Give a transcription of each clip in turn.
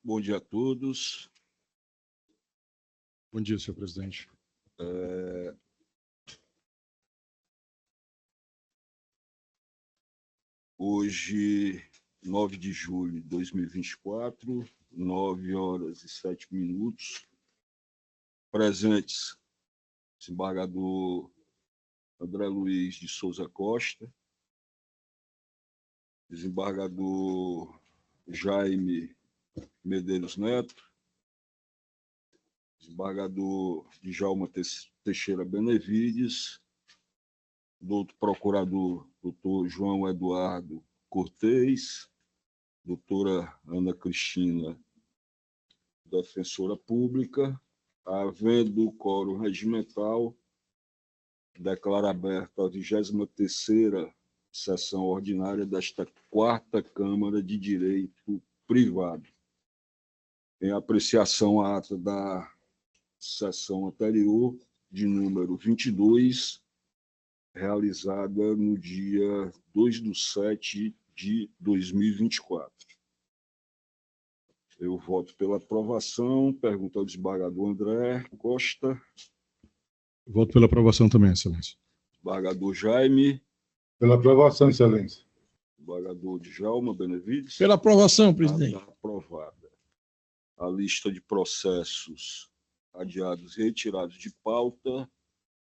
Bom dia a todos. Bom dia, senhor presidente. Hoje, 9 de julho de 2024, 9h07. Presentes, desembargador André Luiz de Souza Costa, desembargador Jaime Medeiros Neto, desembargador Djalma Teixeira Benevides, doutor procurador doutor João Eduardo Cortez, doutora Ana Cristina, defensora pública. Havendo quórum regimental, declaro aberta a 23ª sessão ordinária desta 4ª Câmara de Direito Privado. Em apreciação à ata da sessão anterior, de número 22, realizada no dia 2/7/2024. Eu voto pela aprovação. Pergunta ao desembargador André Costa. Voto pela aprovação também, excelência. Desembargador Jaime. Pela aprovação, excelência. Desembargador Djalma Benevides. Pela aprovação, presidente. Está aprovada. A lista de processos adiados e retirados de pauta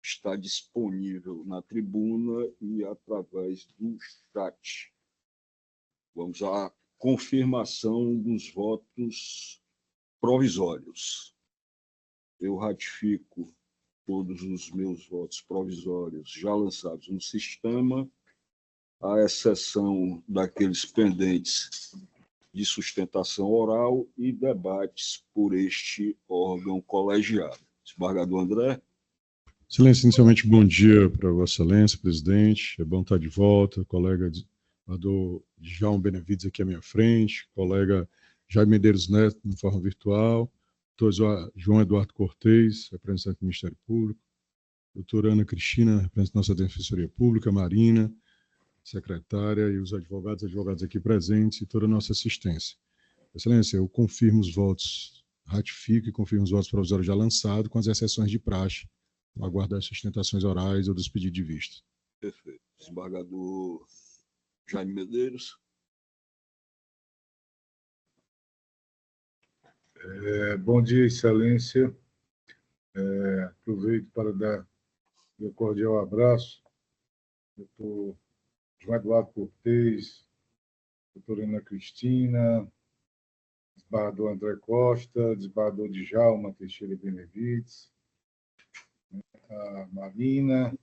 está disponível na tribuna e através do chat. Vamos à confirmação dos votos provisórios. Eu ratifico todos os meus votos provisórios já lançados no sistema, à exceção daqueles pendentes de sustentação oral e debates por este órgão colegiado. Desembargador André. Excelência, inicialmente, bom dia para Vossa Excelência, presidente. É bom estar de volta. Colega desembargador Djalma Benevides aqui à minha frente, colega Jaime Medeiros Neto, de forma virtual, doutor João Eduardo Cortez, representante do Ministério Público, doutora Ana Cristina, representante da nossa Defensoria Pública, Marina, secretária, e os advogados aqui presentes e toda a nossa assistência. Excelência, eu confirmo os votos, ratifico e confirmo os votos provisórios já lançados, com as exceções de praxe, para aguardar as sustentações orais ou dos pedidos de vista. Perfeito. Desembargador Jaime Medeiros. Bom dia, excelência. Aproveito para dar meu cordial abraço ao doutor João Eduardo Cortez, doutora Ana Cristina, desembargador André Costa, desembargador Djalma Teixeira Benevides, a Marina,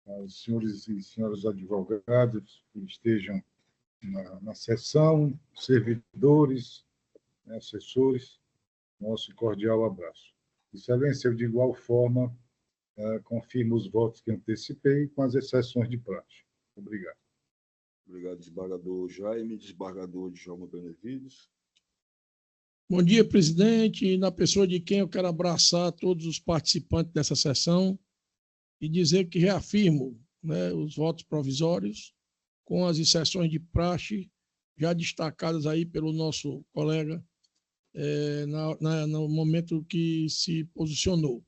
aos senhores e senhoras advogados que estejam na sessão, servidores, assessores, nosso cordial abraço. Excelência, eu de igual forma confirmo os votos que antecipei, com as exceções de praxe. Obrigado. Obrigado, desembargador Jaime. Desembargador Djalma Benevides. Bom dia, presidente. Na pessoa de quem eu quero abraçar todos os participantes dessa sessão e dizer que reafirmo, os votos provisórios, com as exceções de praxe já destacadas aí pelo nosso colega no momento que se posicionou.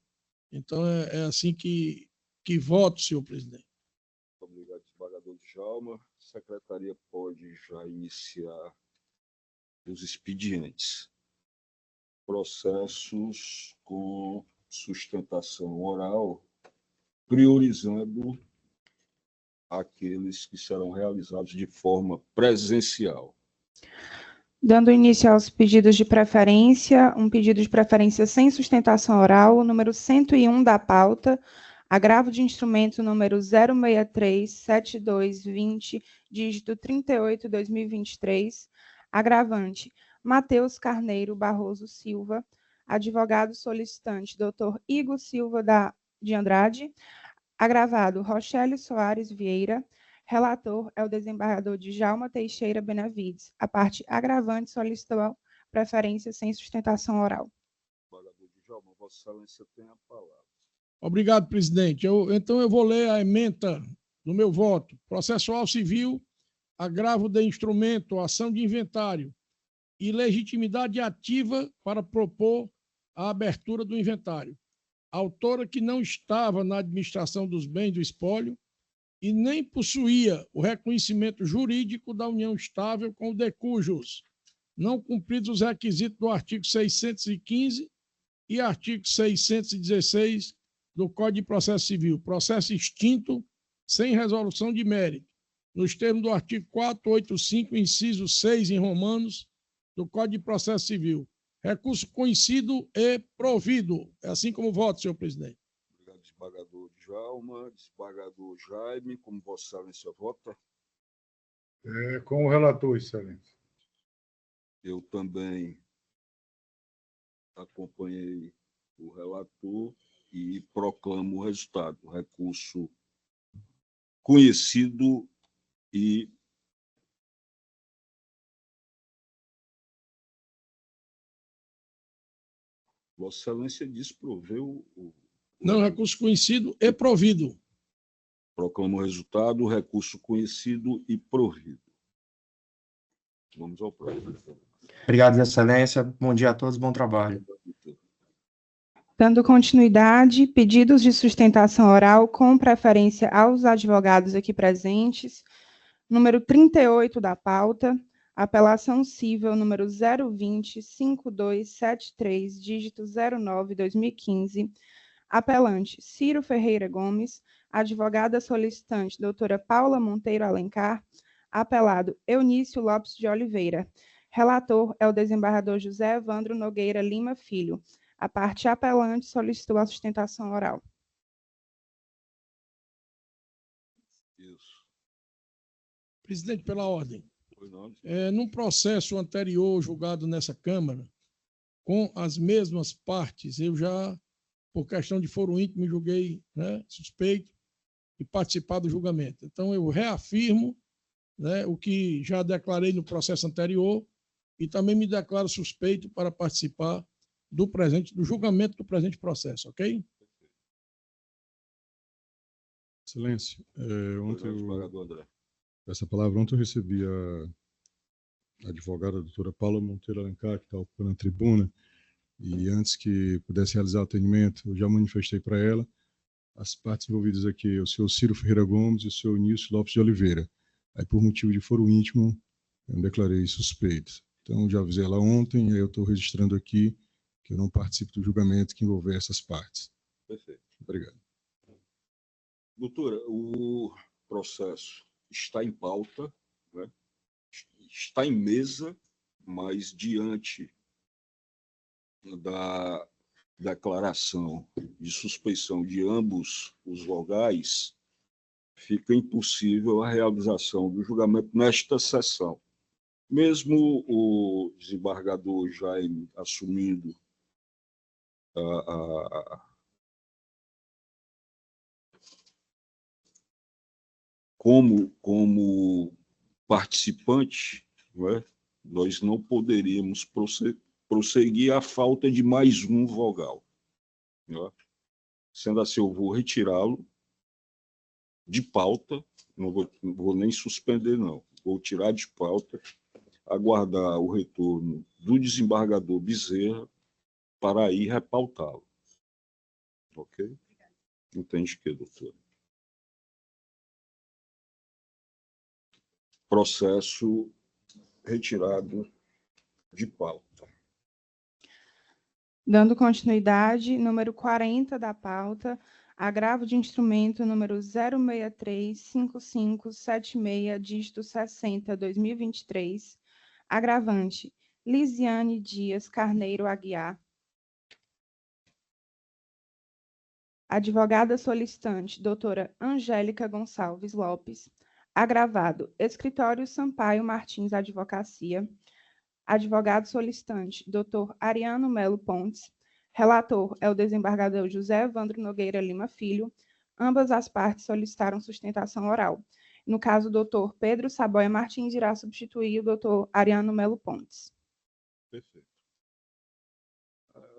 Então, é assim que voto, senhor presidente. Obrigado, desembargador Djalma. A secretaria pode já iniciar os expedientes. Processos com sustentação oral, priorizando aqueles que serão realizados de forma presencial. Dando início aos pedidos de preferência, um pedido de preferência sem sustentação oral, número 101 da pauta, agravo de instrumento número 063-7220, dígito 38/2023, agravante Matheus Carneiro Barroso Silva, advogado solicitante Dr. Igor Silva de Andrade, agravado Rochelle Soares Vieira, relator é o desembargador Djalma Teixeira Benevides. A parte agravante solicitou preferência sem sustentação oral. Desembargador Djalma, Vossa Excelência tem a palavra. Obrigado, presidente. Então, eu vou ler a ementa do meu voto. Processual civil, agravo de instrumento, ação de inventário, e legitimidade ativa para propor a abertura do inventário. Autora que não estava na administração dos bens do espólio e nem possuía o reconhecimento jurídico da união estável com o de cujos, não cumpridos os requisitos do artigo 615 e artigo 616 do Código de Processo Civil, processo extinto sem resolução de mérito, nos termos do artigo 485, inciso 6 em Romanos, do Código de Processo Civil. Recurso conhecido e provido. É assim como voto, senhor presidente. Obrigado, desembargador Djalma. Desembargador Jaime, como Vossa Excelência vota? Com o relator, excelência. Eu também acompanhei o relator e proclamo o resultado. Recurso conhecido e Vossa Excelência desproveu o... Não, recurso conhecido e provido. Proclamo o resultado, recurso conhecido e provido. Vamos ao próximo. Obrigado, Excelência. Bom dia a todos, bom trabalho. Dando continuidade, pedidos de sustentação oral com preferência aos advogados aqui presentes. Número 38 da pauta, apelação cível número 020-5273, dígito 09-2015, apelante Ciro Ferreira Gomes, advogada solicitante doutora Paula Monteiro Alencar, apelado Eunício Lopes de Oliveira. Relator é o desembargador José Evandro Nogueira Lima Filho. A parte apelante solicitou a sustentação oral. Isso. Presidente, pela ordem. Foi não? Num processo anterior julgado nessa Câmara, com as mesmas partes, eu já, por questão de foro íntimo, me julguei, né, suspeito de participar do julgamento. Então, eu reafirmo, né, o que já declarei no processo anterior e também me declaro suspeito para participar do julgamento do presente processo, ok? Excelência, ontem Desembargador André. essa palavra, ontem eu recebi a advogada a doutora Paula Monteiro Alencar, que está ocupando a tribuna, e antes que pudesse realizar o atendimento, eu já manifestei para ela as partes envolvidas aqui, o senhor Ciro Ferreira Gomes e o senhor Eunício Lopes de Oliveira. Aí, por motivo de foro íntimo, eu declarei suspeito. Então, já avisei ela ontem, aí eu estou registrando aqui que eu não participo do julgamento que envolver essas partes. Perfeito. Obrigado. Doutora, o processo está em pauta, né? Está em mesa, mas diante da declaração de suspeição de ambos os vogais, fica impossível a realização do julgamento nesta sessão. Mesmo o desembargador Jaime assumindo como participante, né, nós não poderíamos prosseguir à falta de mais um vogal. Né? Sendo assim, eu vou retirá-lo de pauta, não vou nem suspender, não. Vou tirar de pauta, aguardar o retorno do desembargador Bezerra para aí repautá-lo. Ok? Entende que, doutor? Processo retirado de pauta. Dando continuidade, número 40 da pauta, agravo de instrumento número 0635576, dígito 60, 2023, agravante Lisiane Dias Carneiro Aguiar, advogada solicitante, doutora Angélica Gonçalves Lopes, agravado, Escritório Sampaio Martins Advocacia, advogado solicitante, doutor Ariano Melo Pontes, relator é o desembargador José Evandro Nogueira Lima Filho, ambas as partes solicitaram sustentação oral. No caso, o doutor Pedro Saboia Martins irá substituir o doutor Ariano Melo Pontes. Perfeito.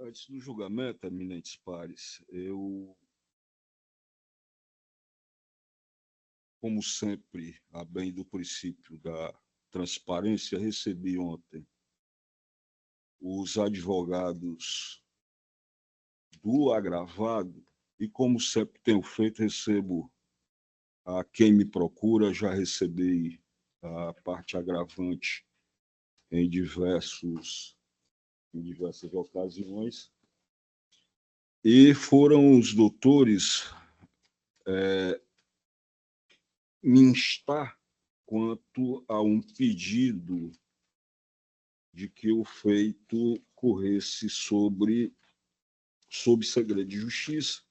Antes do julgamento, eminentes pares, eu, como sempre, a bem do princípio da transparência, recebi ontem os advogados do agravado e, como sempre tenho feito, recebo a quem me procura, já recebi a parte agravante em diversas ocasiões, e foram os doutores me instar quanto a um pedido de que o feito corresse sob segredo de justiça.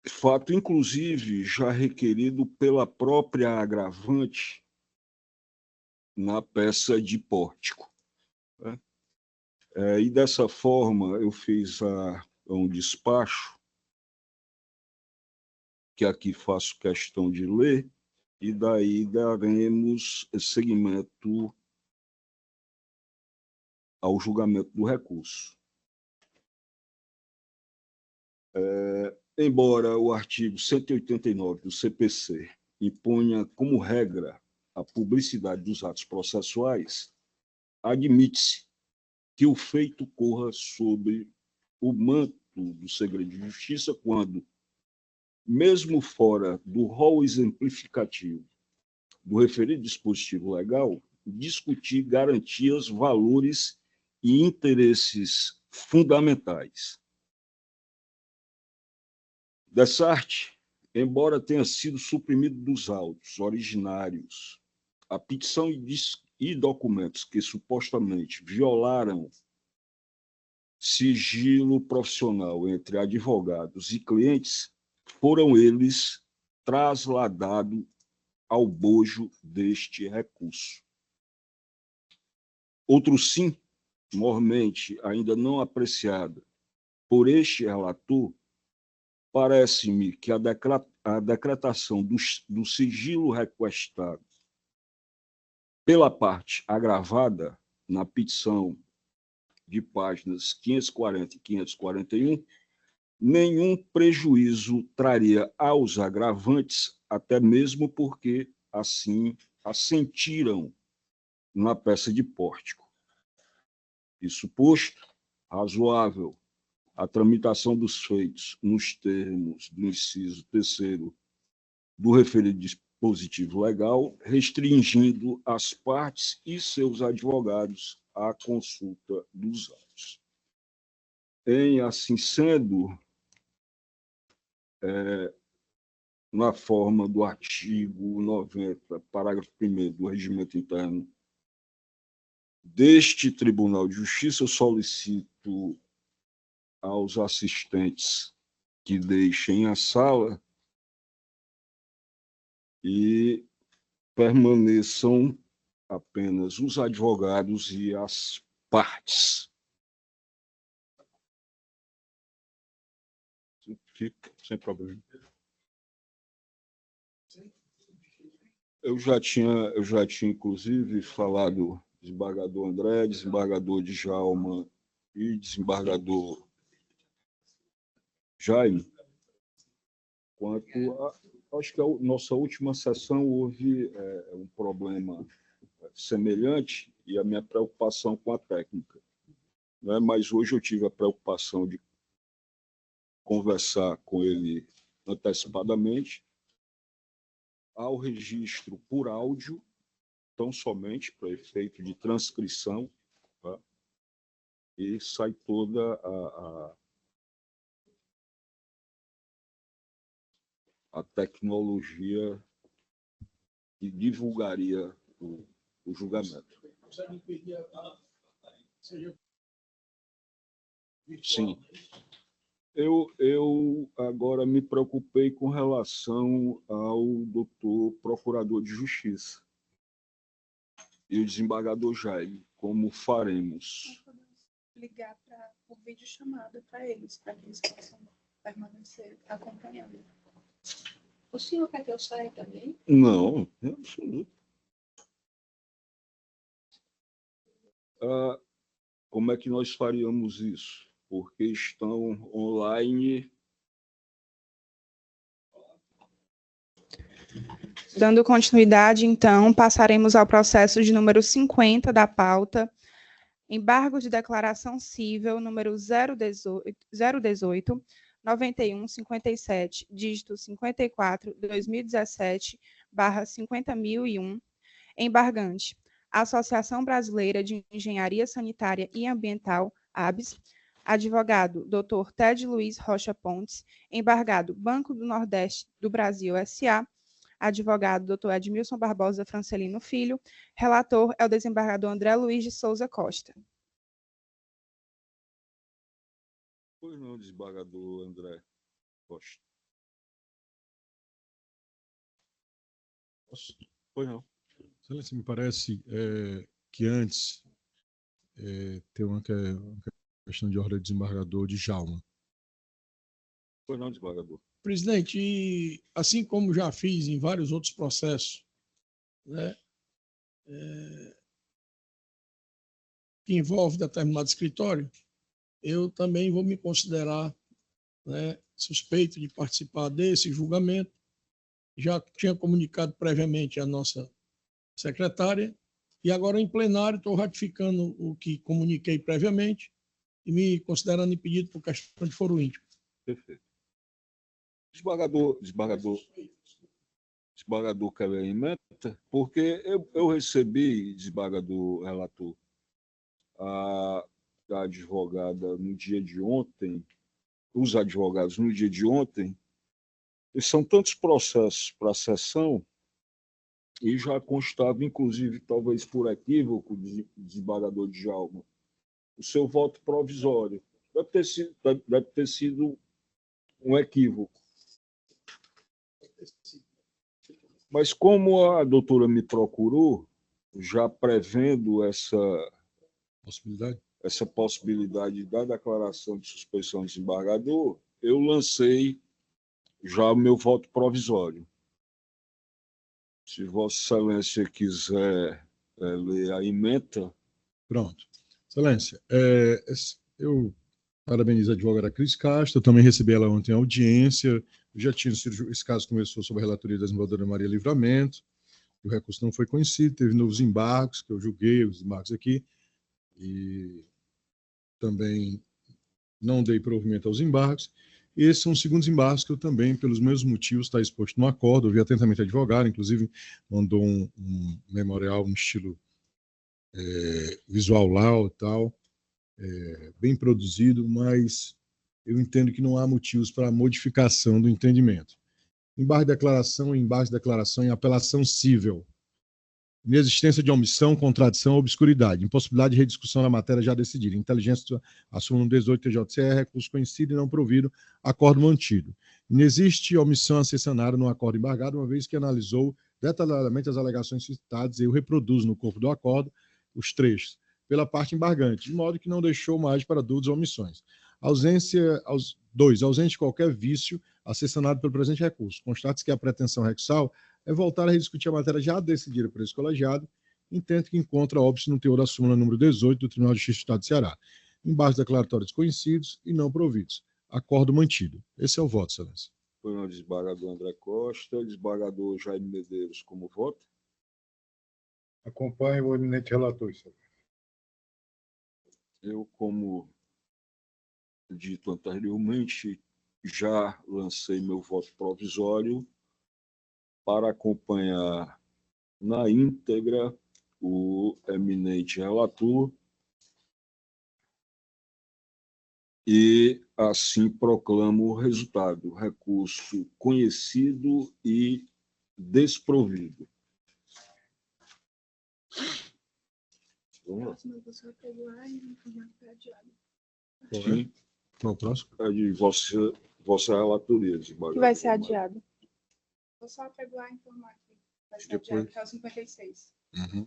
Fato, inclusive, já requerido pela própria agravante na peça de pórtico. E dessa forma eu fiz um despacho, que aqui faço questão de ler, e daí daremos seguimento ao julgamento do recurso. Embora o artigo 189 do CPC imponha como regra a publicidade dos atos processuais, admite-se que o feito corra sobre o manto do segredo de justiça quando, mesmo fora do rol exemplificativo do referido dispositivo legal, discutir garantias, valores e interesses fundamentais. Dessarte, embora tenha sido suprimido dos autos originários a petição e documentos que supostamente violaram sigilo profissional entre advogados e clientes, foram eles trasladados ao bojo deste recurso. Outro sim, mormente ainda não apreciada por este relator, parece-me que a decretação do sigilo requestado pela parte agravada na petição de páginas 540 e 541, nenhum prejuízo traria aos agravantes, até mesmo porque assim assentiram na peça de pórtico. Isso posto, razoável a tramitação dos feitos nos termos do inciso 3º do referido dispositivo legal, restringindo as partes e seus advogados à consulta dos autos. Em assim sendo, na forma do artigo 90, parágrafo 1º do Regimento Interno deste Tribunal de Justiça, eu solicito aos assistentes que deixem a sala e permaneçam apenas os advogados e as partes. Fica sem problema. Eu já tinha inclusive falado desembargador André, desembargador Djalma e desembargador Jaime, acho que a nossa última sessão houve um problema semelhante e a minha preocupação com a técnica. Né? Mas hoje eu tive a preocupação de conversar com ele antecipadamente. Há o registro por áudio, tão somente para efeito de transcrição, tá? E sai toda a tecnologia que divulgaria o julgamento. Sim. Eu agora me preocupei com relação ao doutor Procurador de Justiça e o desembargador Jaime, como faremos? Ligar por videochamada para eles possam permanecer acompanhando. O senhor quer que eu saia também? Não, é absoluto. Como é que nós faríamos isso? Porque estão online. Dando continuidade, então, passaremos ao processo de número 50 da pauta, embargo de declaração cível número 018 9157, dígito 54, 2017, barra 50.001, embargante, Associação Brasileira de Engenharia Sanitária e Ambiental, ABS, advogado Dr. Ted Luiz Rocha Pontes, embargado Banco do Nordeste do Brasil S.A., advogado Dr. Edmilson Barbosa Francelino Filho, relator é o desembargador André Luiz de Souza Costa. Pois não, desembargador André Costa. Pois não. Excelência, me parece que antes tem uma questão de ordem do desembargador Djalma. Pois não, desembargador. Presidente, e assim como já fiz em vários outros processos, né, que envolve determinado escritório, eu também vou me considerar, né, suspeito de participar desse julgamento. Já tinha comunicado previamente à nossa secretária, e agora em plenário estou ratificando o que comuniquei previamente e me considerando impedido por questão de foro íntimo. Perfeito. Desembargador quer emenda, porque eu recebi, desembargador relator, a advogada no dia de ontem, os advogados no dia de ontem, e são tantos processos para a sessão, e já constava, inclusive, talvez por equívoco, desembargador Djalma, o seu voto provisório. Deve ter sido um equívoco. Mas como a doutora me procurou, já prevendo essa possibilidade da declaração de suspeição do desembargador, eu lancei já o meu voto provisório. Se Vossa Excelência quiser ler a ementa. Pronto. Excelência, eu parabenizo a advogada Cris Castro, eu também recebi ela ontem em audiência, já tinha sido, esse caso começou sob a relatoria da desembargadora Maria Livramento, o recurso não foi conhecido, teve novos embargos, que eu julguei os embargos aqui, e também não dei provimento aos embargos. Esses são os segundos embargos que eu também, pelos mesmos motivos, está exposto no acordo, ouvi atentamente a advogada, inclusive mandou um memorial no estilo visual law e tal, bem produzido, mas eu entendo que não há motivos para modificação do entendimento. Embargo de declaração, embargo de declaração em apelação cível. Inexistência de omissão, contradição ou obscuridade. Impossibilidade de rediscussão da matéria já decidida. Inteligência, a súmula 18 TJCR, recurso conhecido e não provido, acordo mantido. Inexiste omissão acessionária no acordo embargado, uma vez que analisou detalhadamente as alegações citadas e eu reproduzo no corpo do acordo os trechos, pela parte embargante, de modo que não deixou margem para dúvidas ou omissões. Ausente de qualquer vício acessionado pelo presente recurso. Constate-se que a pretensão recursal é voltar a rediscutir a matéria já decidida por esse colegiado, intento que encontra óbice no teor da súmula número 18 do Tribunal de Justiça do Estado de Ceará. Embargos declaratórios desconhecidos e não providos. Acordo mantido. Esse é o voto, Excelência. Foi o desembargador André Costa, desembargador Jaime Medeiros como voto. Acompanho o eminente relator, senhor. Eu, como dito anteriormente, já lancei meu voto provisório para acompanhar na íntegra o eminente relator e assim proclamo o resultado. Recurso conhecido e desprovido. Sim. Qual o próximo? É de vossa relatoria, desembargador. Que vai ser adiado. Vou só apregoar e informar aqui. Vai ser adiado até o 56. Uhum.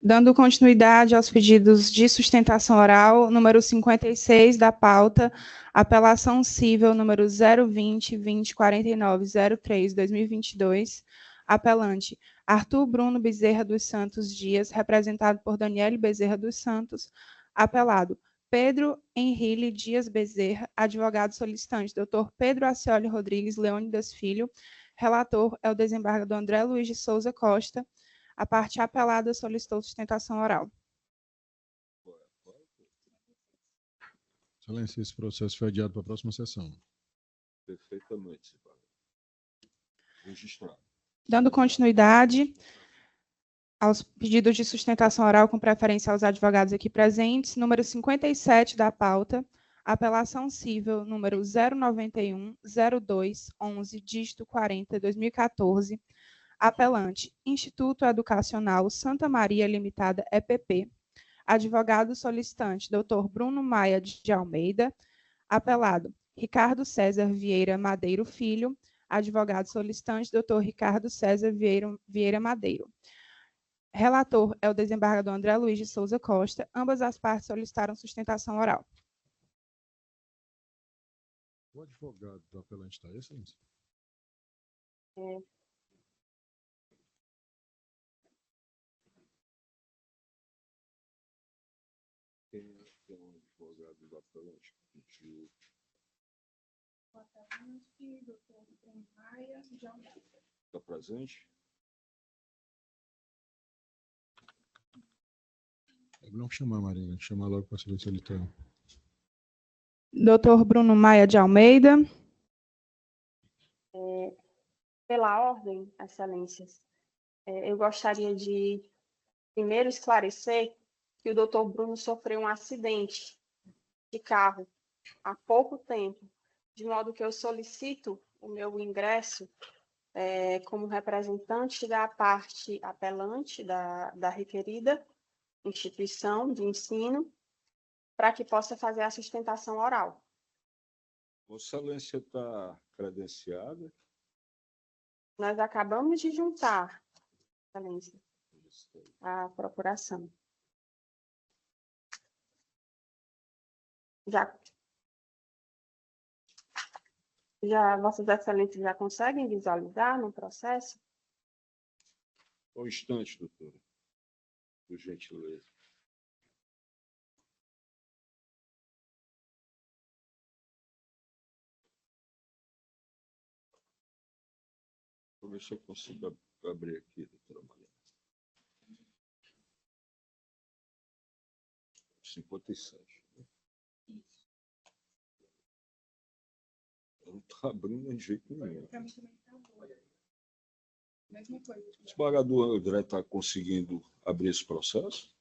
Dando continuidade aos pedidos de sustentação oral, número 56 da pauta, apelação cível número 020-2049-03-2022, apelante Arthur Bruno Bezerra dos Santos Dias, representado por Daniele Bezerra dos Santos, apelado Pedro Henrique Dias Bezerra, advogado solicitante, Dr. Pedro Acioli Rodrigues Leônidas Filho, Relator é o desembargador André Luiz de Souza Costa. A parte apelada solicitou sustentação oral. Excelência, esse processo foi adiado para a próxima sessão. Perfeitamente, registrado. Dando continuidade aos pedidos de sustentação oral com preferência aos advogados aqui presentes, número 57 da pauta, apelação cível número 091-02-11, dígito 40, 2014, apelante, Instituto Educacional Santa Maria Limitada, EPP, advogado solicitante, Dr. Bruno Maia de Almeida, apelado, Ricardo César Vieira Madeiro Filho, advogado solicitante, Dr. Ricardo César Vieira Madeiro. Relator é o desembargador André Luiz de Souza Costa. Ambas as partes solicitaram sustentação oral. O advogado do apelante está aí, excelência? Tem um advogado do apelante que pediu. Está presente? Não chamar, Marina, chamar logo para saber se ele está. Dr. Bruno Maia de Almeida. Pela ordem, excelências, eu gostaria de primeiro esclarecer que o Dr. Bruno sofreu um acidente de carro há pouco tempo, de modo que eu solicito o meu ingresso como representante da parte apelante da requerida instituição de ensino, para que possa fazer a sustentação oral. Vossa Excelência está credenciada? Nós acabamos de juntar, excelência, a procuração. Vossas Excelências já conseguem visualizar no processo? Um instante, doutora. Por gentileza. Vou ver se eu consigo abrir aqui, doutora Maria. 57. Não está abrindo de jeito nenhum. O desembargador André está conseguindo abrir esse processo?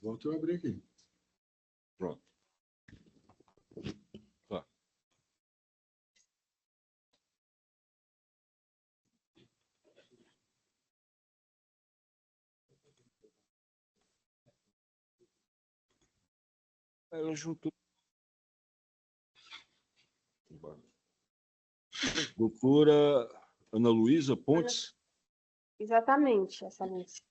Volto eu abrir aqui. Pronto. Tá. Ela juntou. Doutora Ana Luísa Pontes? Exatamente, excelência.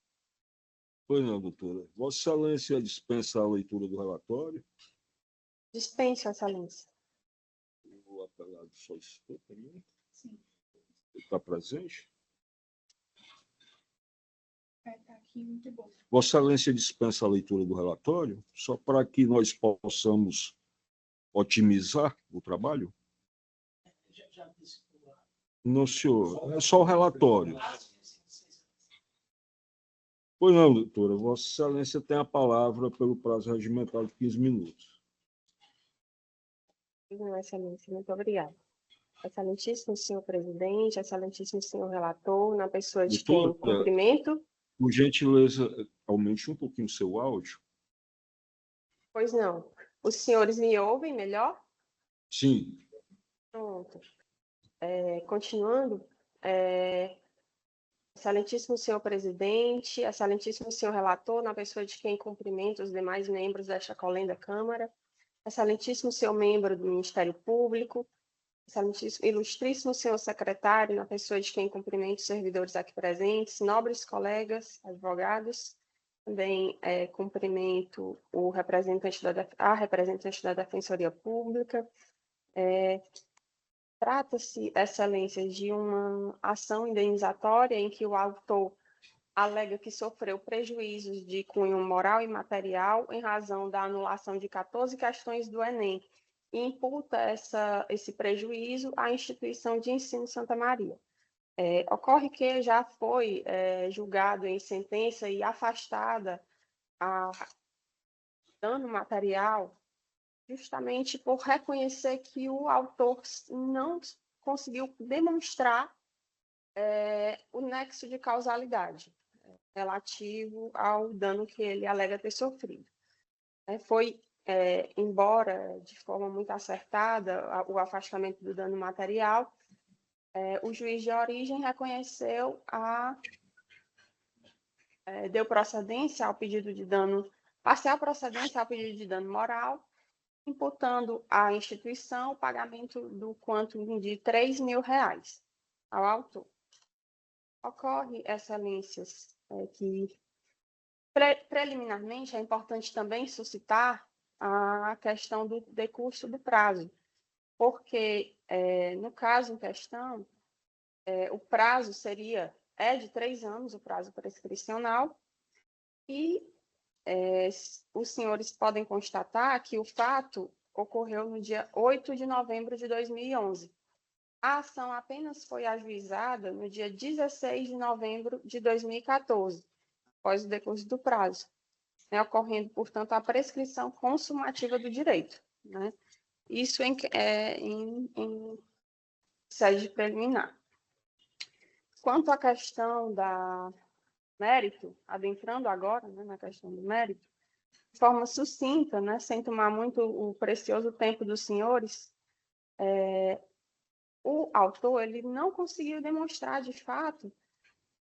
Pois não, doutora. Vossa Excelência dispensa a leitura do relatório? Dispenso, excelência. O apelado solicitou também? Sim. Ele está presente? Está aqui, muito bom. Vossa Excelência dispensa a leitura do relatório, só para que nós possamos otimizar o trabalho? Não, senhor. É só o relatório. Pois não, doutora. Vossa Excelência tem a palavra pelo prazo regimental de 15 minutos. Não, excelência, muito obrigada. Excelentíssimo senhor presidente, excelentíssimo senhor relator, na pessoa de quem cumprimento. Por gentileza, aumente um pouquinho o seu áudio. Pois não. Os senhores me ouvem melhor? Sim. Pronto. Continuando, excelentíssimo senhor presidente, excelentíssimo senhor relator, na pessoa de quem cumprimento os demais membros desta colenda Câmara, excelentíssimo senhor membro do Ministério Público, excelentíssimo, ilustríssimo senhor secretário, na pessoa de quem cumprimento os servidores aqui presentes, nobres colegas, advogados, também cumprimento a representante da Defensoria Pública. Trata-se, excelência, de uma ação indenizatória em que o autor alega que sofreu prejuízos de cunho moral e material em razão da anulação de 14 questões do Enem e imputa esse prejuízo à instituição de ensino Santa Maria. Ocorre que já foi julgado em sentença e afastada a dano material justamente por reconhecer que o autor não conseguiu demonstrar o nexo de causalidade relativo ao dano que ele alega ter sofrido. Embora de forma muito acertada o afastamento do dano material, o juiz de origem reconheceu deu procedência ao pedido de dano, parcial procedência ao pedido de dano moral, imputando à instituição o pagamento do quantum de R$3.000 ao autor. Ocorre, excelências, que preliminarmente é importante também suscitar a questão do decurso do prazo, porque no caso em questão, o prazo de 3 anos, o prazo prescricional, e os senhores podem constatar que o fato ocorreu no dia 8 de novembro de 2011. A ação apenas foi ajuizada no dia 16 de novembro de 2014, após o decurso do prazo, ocorrendo, portanto, a prescrição consumativa do direito, né? Isso em sede preliminar. Quanto à questão da mérito, adentrando agora, né, na questão do mérito, de forma sucinta, né, sem tomar muito o precioso tempo dos senhores, o autor ele não conseguiu demonstrar, de fato,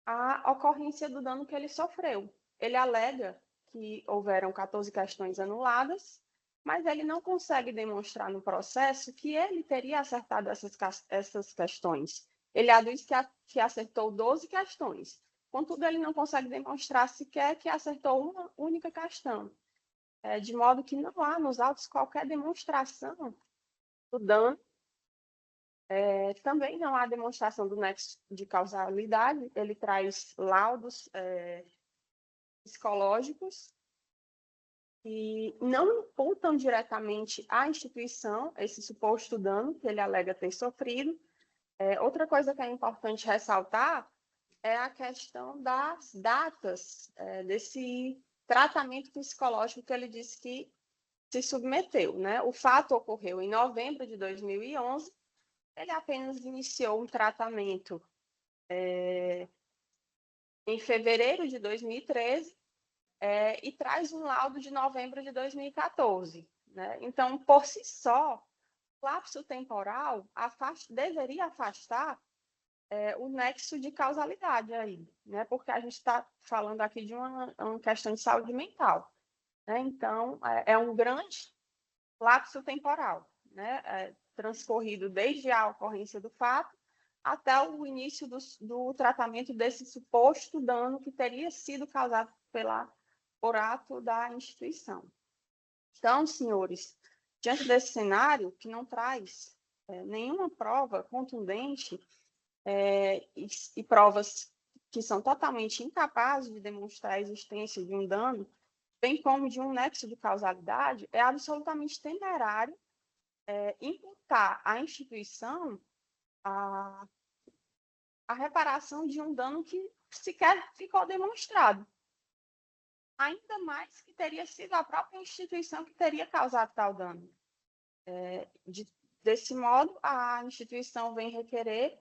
a ocorrência do dano que ele sofreu. Ele alega que houveram 14 questões anuladas, mas ele não consegue demonstrar no processo que ele teria acertado essas questões. Ele aduz que acertou 12 questões. Contudo, ele não consegue demonstrar sequer que acertou uma única questão, de modo que não há nos autos qualquer demonstração do dano. Também não há demonstração do nexo de causalidade. Ele traz laudos psicológicos que não imputam diretamente à instituição esse suposto dano que ele alega ter sofrido. Outra coisa que é importante ressaltar é a questão das datas desse tratamento psicológico que ele disse que se submeteu, né? O fato ocorreu em novembro de 2011, ele apenas iniciou um tratamento em fevereiro de 2013 e traz um laudo de novembro de 2014. Né? Então, por si só, o lapso temporal deveria afastar o nexo de causalidade aí, né? Porque a gente está falando aqui de uma questão de saúde mental. Né? Então, é um grande lapso temporal, né? Transcorrido desde a ocorrência do fato até o início do tratamento desse suposto dano que teria sido causado por ato da instituição. Então, senhores, diante desse cenário que não traz nenhuma prova contundente e provas que são totalmente incapazes de demonstrar a existência de um dano, bem como de um nexo de causalidade, é absolutamente temerário imputar à instituição a reparação de um dano que sequer ficou demonstrado. Ainda mais que teria sido a própria instituição que teria causado tal dano. Desse modo, a instituição vem requerer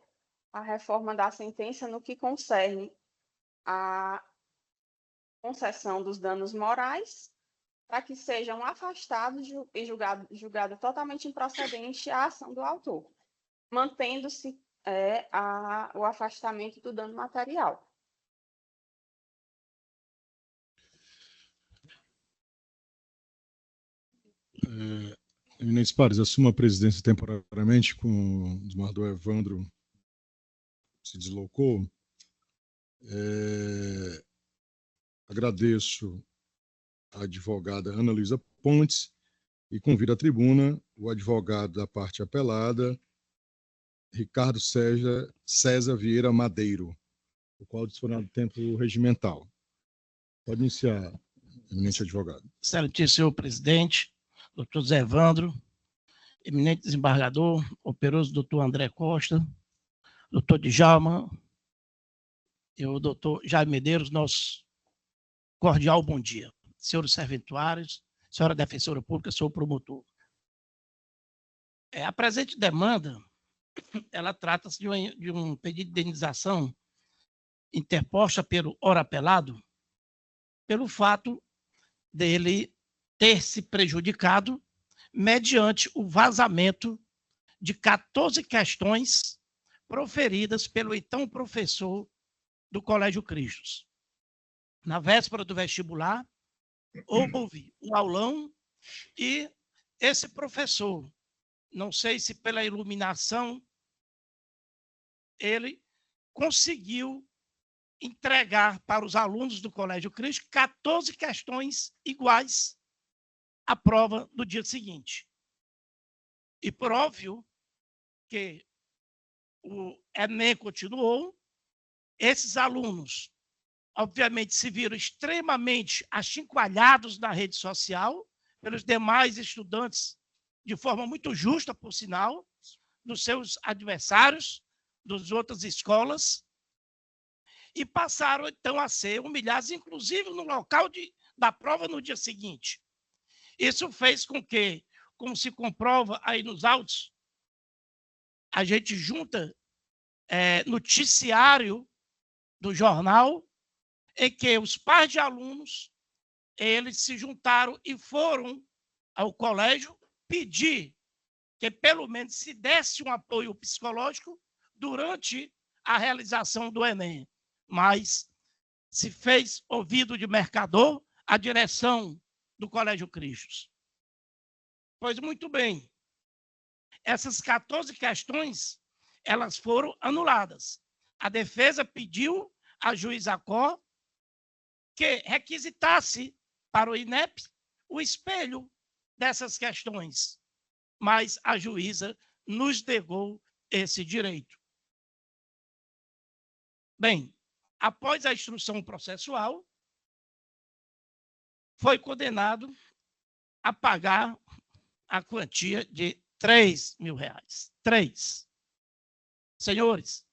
a reforma da sentença no que concerne a concessão dos danos morais, para que sejam afastados e julgado totalmente improcedente a ação do autor, mantendo-se o afastamento do dano material. Eminentes pares, assumo a presidência temporariamente com o desembargador Evandro se deslocou. Agradeço a advogada Ana Luísa Pontes e convido à tribuna o advogado da parte apelada, Ricardo César Vieira Madeiro. o qual dispõe do tempo regimental. Pode iniciar, eminente advogado. Excelentíssimo senhor presidente, doutor Zé Evandro, eminente desembargador, operoso doutor André Costa, doutor Djalma e o doutor Jaime Medeiros, nosso cordial bom dia. Senhores serventuários, senhora defensora pública, senhor promotor. A presente demanda, ela trata-se de um pedido de indenização interposta pelo ora apelado, pelo fato dele ter se prejudicado mediante o vazamento de 14 questões proferidas pelo então professor do Colégio Cristos. Na véspera do vestibular, houve um aulão e esse professor, não sei se pela iluminação, ele conseguiu entregar para os alunos do Colégio Cristo 14 questões iguais à prova do dia seguinte. E por óbvio que o Enem continuou, esses alunos, obviamente, se viram extremamente achincoalhados na rede social pelos demais estudantes, de forma muito justa, por sinal, dos seus adversários, das outras escolas, e passaram, então, a ser humilhados, inclusive no local da prova no dia seguinte. Isso fez com que, como se comprova aí nos autos, a gente junta noticiário do jornal, em que os pais de alunos, eles se juntaram e foram ao colégio pedir que pelo menos se desse um apoio psicológico durante a realização do Enem. Mas se fez ouvido de mercador a direção do Colégio Cristos. Pois muito bem, essas 14 questões, elas foram anuladas. A defesa pediu à juíza Có que requisitasse para o INEP o espelho dessas questões, mas a juíza nos negou esse direito. Bem, após a instrução processual, foi condenado a pagar a quantia de R$3.000. 3. Senhores,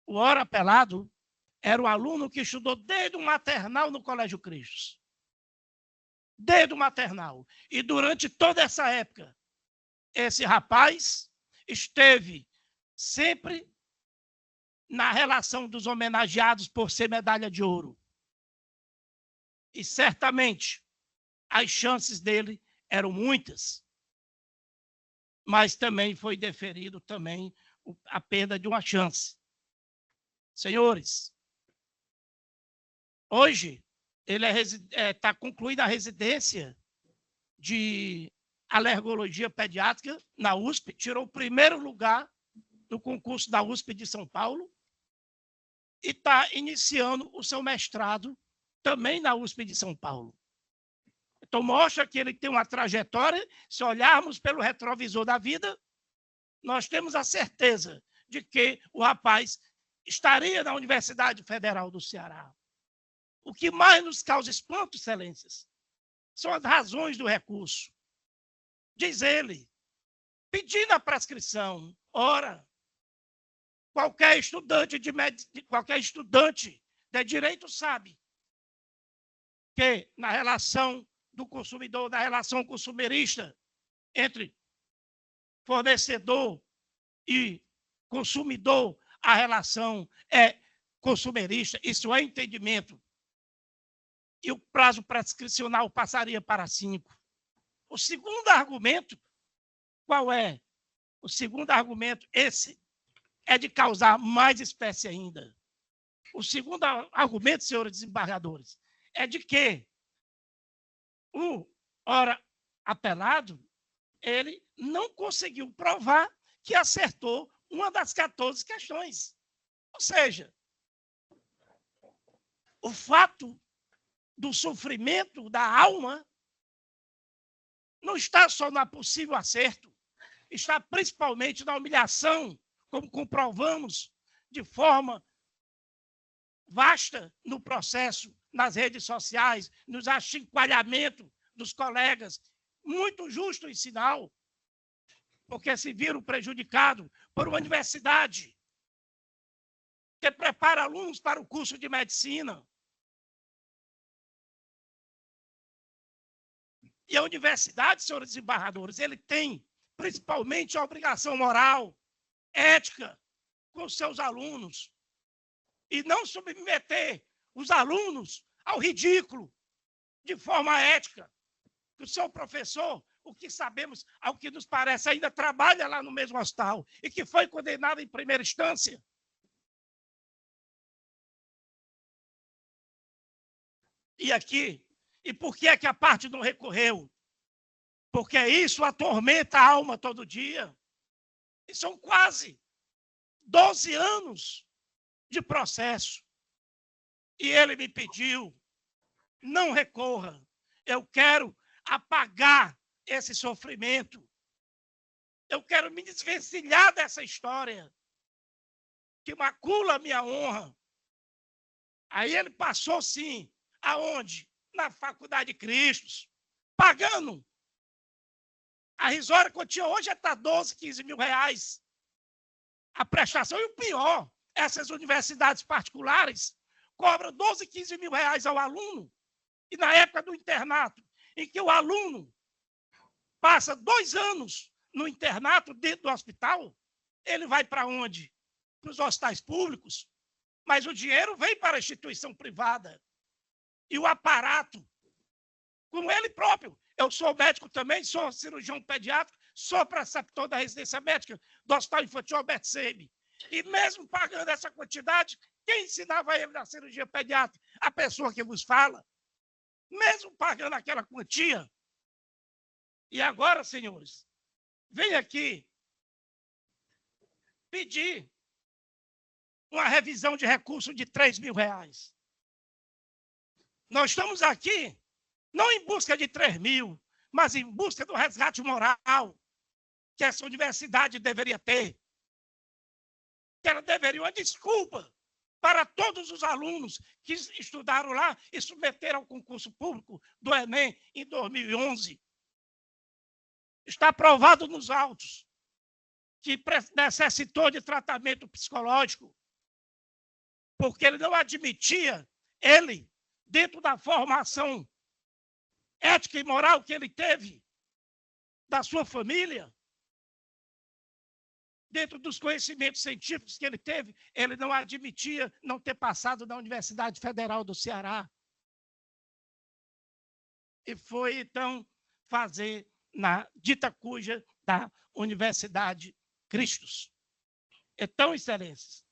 o ora apelado era o aluno que estudou desde o maternal no Colégio Cristos. Desde o maternal. E durante toda essa época, esse rapaz esteve sempre na relação dos homenageados por ser medalha de ouro. E certamente as chances dele eram muitas, mas também foi deferido também a perda de uma chance. Senhores, hoje ele está concluída a residência de alergologia pediátrica na USP, tirou o primeiro lugar no concurso da USP de São Paulo e está iniciando o seu mestrado também na USP de São Paulo. Então, mostra que ele tem uma trajetória. Se olharmos pelo retrovisor da vida, nós temos a certeza de que o rapaz estaria na Universidade Federal do Ceará. O que mais nos causa espanto, excelências, são as razões do recurso. Diz ele, pedindo a prescrição, ora, qualquer estudante de direito sabe que na relação do consumidor, na relação consumerista entre fornecedor e consumidor, a relação é consumerista, isso é entendimento. E o prazo prescricional passaria para 5. O segundo argumento, qual é? O segundo argumento, esse é de causar mais espécie ainda. O segundo argumento, senhores desembargadores, é de que o ora apelado, ele não conseguiu provar que acertou uma das 14 questões. Ou seja, o fato do sofrimento da alma não está só no possível acerto, está principalmente na humilhação, como comprovamos de forma vasta no processo, nas redes sociais, nos achincalhamentos dos colegas, muito justo e sinal, porque se viram prejudicados por uma universidade que prepara alunos para o curso de medicina. E a universidade, senhores desembargadores, ele tem principalmente a obrigação moral, ética, com os seus alunos, e não submeter os alunos ao ridículo, de forma ética. Que o seu professor, o que sabemos, ao que nos parece, ainda trabalha lá no mesmo hospital e que foi condenado em primeira instância. E aqui, e por que é que a parte não recorreu? Porque isso atormenta a alma todo dia. E são quase 12 anos de processo. E ele me pediu, não recorra, eu quero apagar esse sofrimento. Eu quero me desvencilhar dessa história que macula a minha honra. Aí ele passou, sim, aonde? Na Faculdade de Cristo, pagando a risória quantia hoje está 12, 15 mil reais a prestação. E o pior, essas universidades particulares cobram 12, 15 mil reais ao aluno. E na época do internato, em que o aluno passa 2 anos no internato dentro do hospital, ele vai para onde? Para os hospitais públicos. Mas o dinheiro vem para a instituição privada. E o aparato, como ele próprio. Eu sou médico também, sou cirurgião pediátrico, sou preceptor da residência médica do Hospital Infantil Albert Sabin. E mesmo pagando essa quantidade, quem ensinava ele na cirurgia pediátrica? A pessoa que vos fala. Mesmo pagando aquela quantia. E agora, senhores, vem aqui pedir uma revisão de recurso de 3 mil reais. Nós estamos aqui não em busca de 3 mil, mas em busca do resgate moral que essa universidade deveria ter. Que ela deveria uma desculpa para todos os alunos que estudaram lá e submeteram ao concurso público do Enem em 2011. Está provado nos autos que necessitou de tratamento psicológico, porque ele não admitia, ele, dentro da formação ética e moral que ele teve, da sua família, dentro dos conhecimentos científicos que ele teve, ele não admitia não ter passado na Universidade Federal do Ceará. E foi, então, fazer na dita cuja da Universidade Cristos. Então, excelências,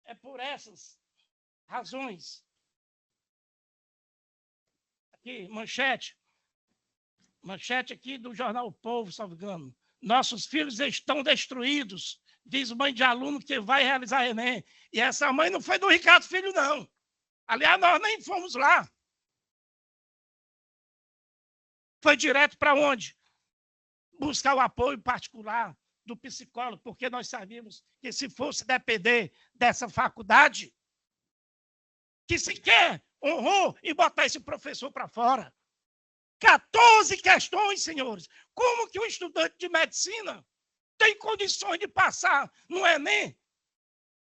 é por essas razões. Aqui, manchete aqui do jornal O Povo, salvo engano. Nossos filhos estão destruídos, diz mãe de aluno que vai realizar Enem. E essa mãe não foi do Ricardo Filho, não. Aliás, nós nem fomos lá. Foi direto para onde? Buscar o apoio particular do psicólogo, porque nós sabíamos que se fosse depender dessa faculdade, que sequer honrou e botar esse professor para fora. 14 questões, senhores. Como que um estudante de medicina tem condições de passar no Enem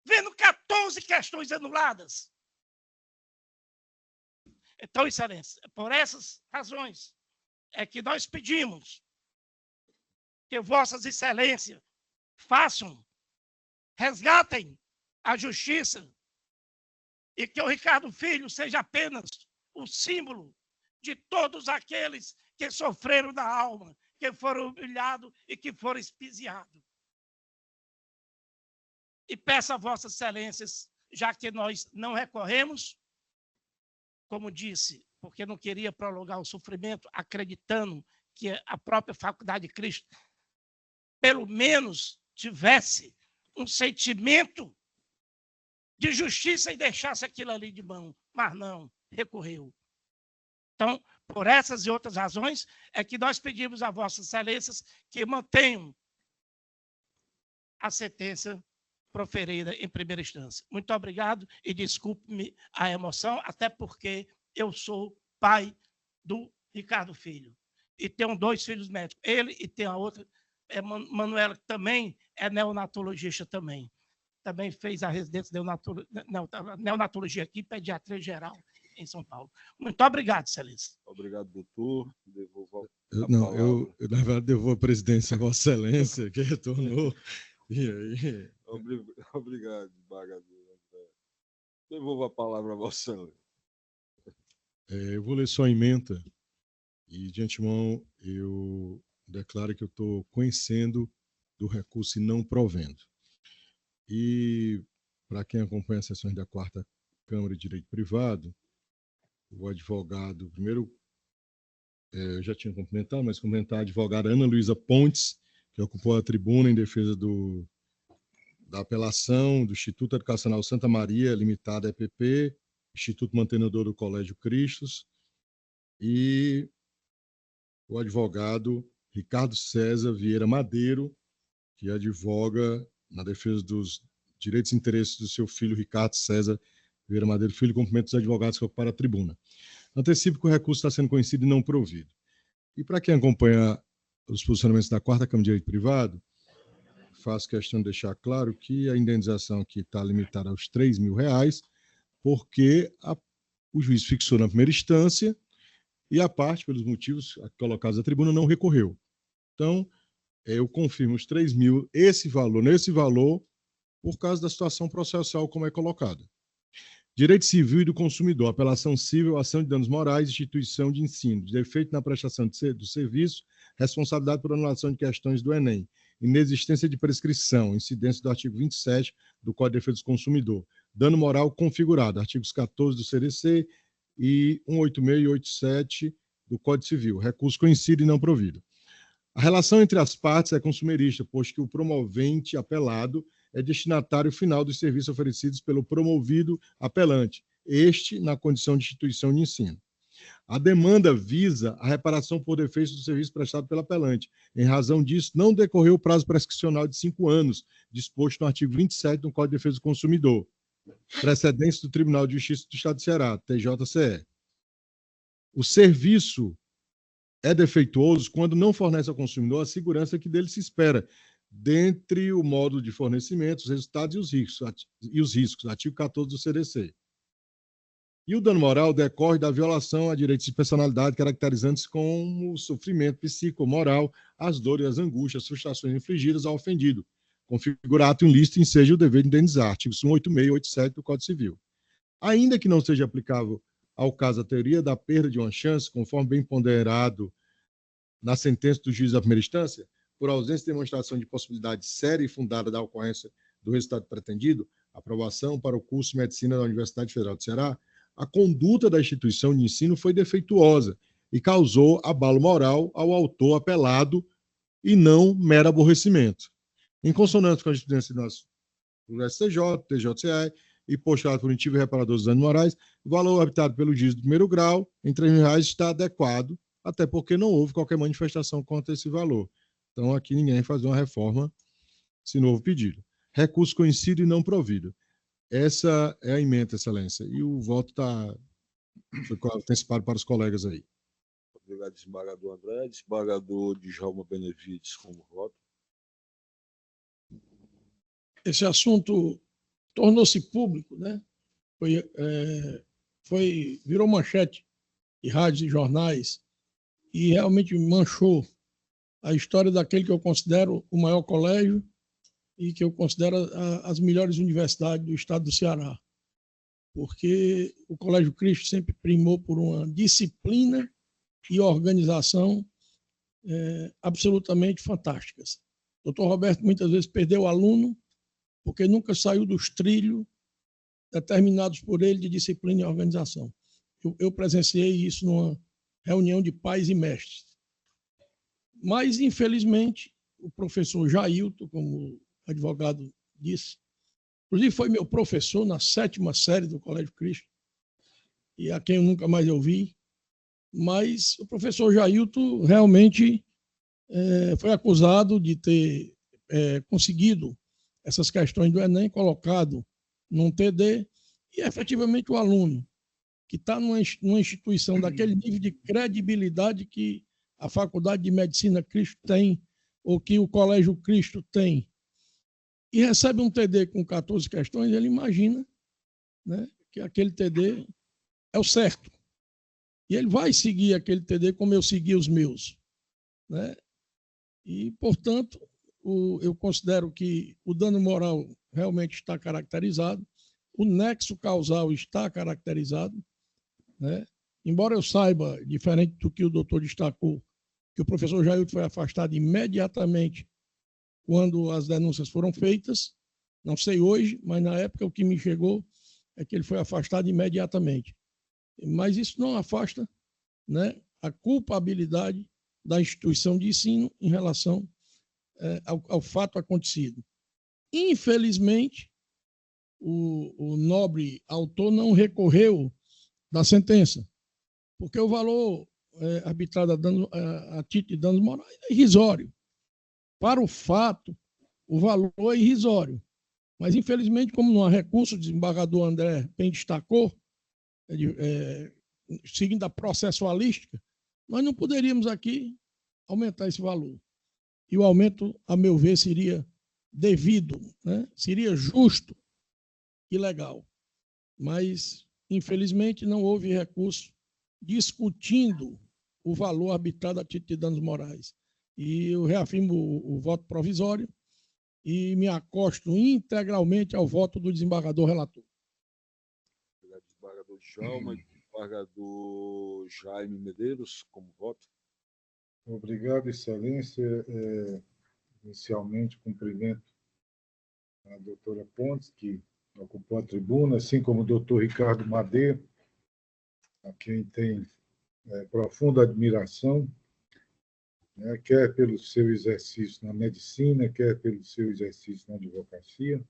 vendo 14 questões anuladas? Então, excelência, por essas razões é que nós pedimos que vossas excelências façam, resgatem a justiça e que o Ricardo Filho seja apenas o símbolo de todos aqueles que sofreram na alma, que foram humilhados e que foram espiziados. E peço a vossas excelências, já que nós não recorremos, como disse, porque não queria prolongar o sofrimento, acreditando que a própria Faculdade de Cristo, pelo menos, tivesse um sentimento de justiça e deixasse aquilo ali de mão. Mas não, recorreu. Então, por essas e outras razões, é que nós pedimos a vossas excelências que mantenham a sentença proferida em primeira instância. Muito obrigado e desculpe-me a emoção, até porque eu sou pai do Ricardo Filho. E tenho 2 filhos médicos. Ele e tem a outra, Manuela, que também é neonatologista também. Também fez a residência de neonatologia aqui, pediatria geral, em São Paulo. Muito obrigado, Excelência. Obrigado, doutor. Devolvo eu, na verdade, devolvo a presidência a Vossa Excelência, que retornou. E aí? Obrigado, desembargador. Devolvo a palavra a Vossa Excelência. Eu vou ler só a ementa e, de antemão, eu declaro que eu estou conhecendo do recurso e não provendo. E, para quem acompanha as sessões da 4ª Câmara de Direito Privado, o advogado, primeiro, eu já tinha cumprimentado, mas cumprimentar a advogada Ana Luísa Pontes, que ocupou a tribuna em defesa da apelação do Instituto Educacional Santa Maria, Limitada, EPP, Instituto Mantenedor do Colégio Cristos, e o advogado Ricardo César Vieira Madeiro, que advoga na defesa dos direitos e interesses do seu filho Ricardo César Vieira Madeiro Filho, cumprimento dos advogados que ocuparam a tribuna. Antecipo que o recurso está sendo conhecido e não provido. E para quem acompanha os posicionamentos da 4ª Câmara de Direito Privado, faço questão de deixar claro que a indenização aqui está limitada aos R$3.000, porque o juiz fixou na primeira instância e a parte, pelos motivos colocados na tribuna, não recorreu. Então, eu confirmo os 3.000, nesse valor, por causa da situação processual como é colocada. Direito civil e do consumidor, apelação civil, ação de danos morais, instituição de ensino, defeito na prestação do serviço, responsabilidade por anulação de questões do Enem, inexistência de prescrição, incidência do artigo 27 do Código de Defesa do Consumidor, dano moral configurado, artigos 14 do CDC e 186 e 87 do Código Civil, recurso conhecido e não provido. A relação entre as partes é consumerista, posto que o promovente apelado é destinatário final dos serviços oferecidos pelo promovido apelante, este na condição de instituição de ensino. A demanda visa a reparação por defeitos do serviço prestado pelo apelante. Em razão disso, não decorreu o prazo prescricional de 5 anos, disposto no artigo 27 do Código de Defesa do Consumidor. Precedência do Tribunal de Justiça do Estado do Ceará, TJCE. O serviço é defeituoso quando não fornece ao consumidor a segurança que dele se espera, dentre o modo de fornecimento, os resultados e os riscos, artigo 14 do CDC. E o dano moral decorre da violação a direitos de personalidade, caracterizando-se como o sofrimento psicomoral, as dores, as angústias, as frustrações infligidas ao ofendido. Configura ato ilícito e enseja o dever de indenizar, artigos 186 e 87 do Código Civil. Ainda que não seja aplicável ao caso a teoria da perda de uma chance, conforme bem ponderado na sentença do juiz da primeira instância, por ausência de demonstração de possibilidade séria e fundada da ocorrência do resultado pretendido, aprovação para o curso de medicina da Universidade Federal do Ceará, a conduta da instituição de ensino foi defeituosa e causou abalo moral ao autor apelado e não mero aborrecimento. Em consonância com a jurisprudência do STJ, TJCE e postulado punitivo e reparador dos danos morais, o valor optado pelo juiz do primeiro grau em R$3.000 está adequado, até porque não houve qualquer manifestação contra esse valor. Então, aqui ninguém faz uma reforma se não houve pedido. Recurso conhecido e não provido. Essa é a ementa, Excelência. E o voto foi antecipado para os colegas aí. Obrigado, desembargador André. Desembargador Djalma Benevides, como voto. Esse assunto tornou-se público, né? Virou manchete de rádios e jornais e realmente manchou a história daquele que eu considero o maior colégio e que eu considero as melhores universidades do estado do Ceará. Porque o Colégio Cristo sempre primou por uma disciplina e organização absolutamente fantásticas. O doutor Roberto muitas vezes perdeu o aluno porque nunca saiu dos trilhos determinados por ele de disciplina e organização. Eu presenciei isso numa reunião de pais e mestres. Mas, infelizmente, o professor Jailton, como o advogado disse, inclusive foi meu professor na 7ª série do Colégio Cristo, e a quem eu nunca mais ouvi, mas o professor Jailton realmente foi acusado de ter conseguido essas questões do Enem colocado num TD, e efetivamente o aluno que está numa instituição daquele nível de credibilidade que a Faculdade de Medicina Cristo tem, ou que o Colégio Cristo tem, e recebe um TD com 14 questões, ele imagina, né, que aquele TD é o certo. E ele vai seguir aquele TD como eu segui os meus, né? E, portanto, eu considero que o dano moral realmente está caracterizado, o nexo causal está caracterizado, né? Embora eu saiba, diferente do que o doutor destacou, que o professor Jailton foi afastado imediatamente quando as denúncias foram feitas, não sei hoje, mas na época o que me chegou é que ele foi afastado imediatamente. Mas isso não afasta, né, a culpabilidade da instituição de ensino em relação ao fato acontecido. Infelizmente, o nobre autor não recorreu da sentença, porque o valor arbitrado a título de danos morais é irrisório. Para o fato, o valor é irrisório. Mas, infelizmente, como não há recurso, o desembargador André bem destacou, seguindo a processualística, nós não poderíamos aqui aumentar esse valor. E o aumento, a meu ver, seria devido, né? Seria justo e legal. Mas, infelizmente, não houve recurso discutindo o valor arbitrado a título de danos morais. E eu reafirmo o voto provisório e me acosto integralmente ao voto do desembargador relator. Obrigado, desembargador Djalma. Desembargador Jaime Medeiros, como voto. Obrigado, Excelência. Inicialmente, cumprimento a doutora Pontes, que ocupou a tribuna, assim como o doutor Ricardo Madeira, a quem tem profunda admiração, né, quer pelo seu exercício na medicina, quer pelo seu exercício na advocacia.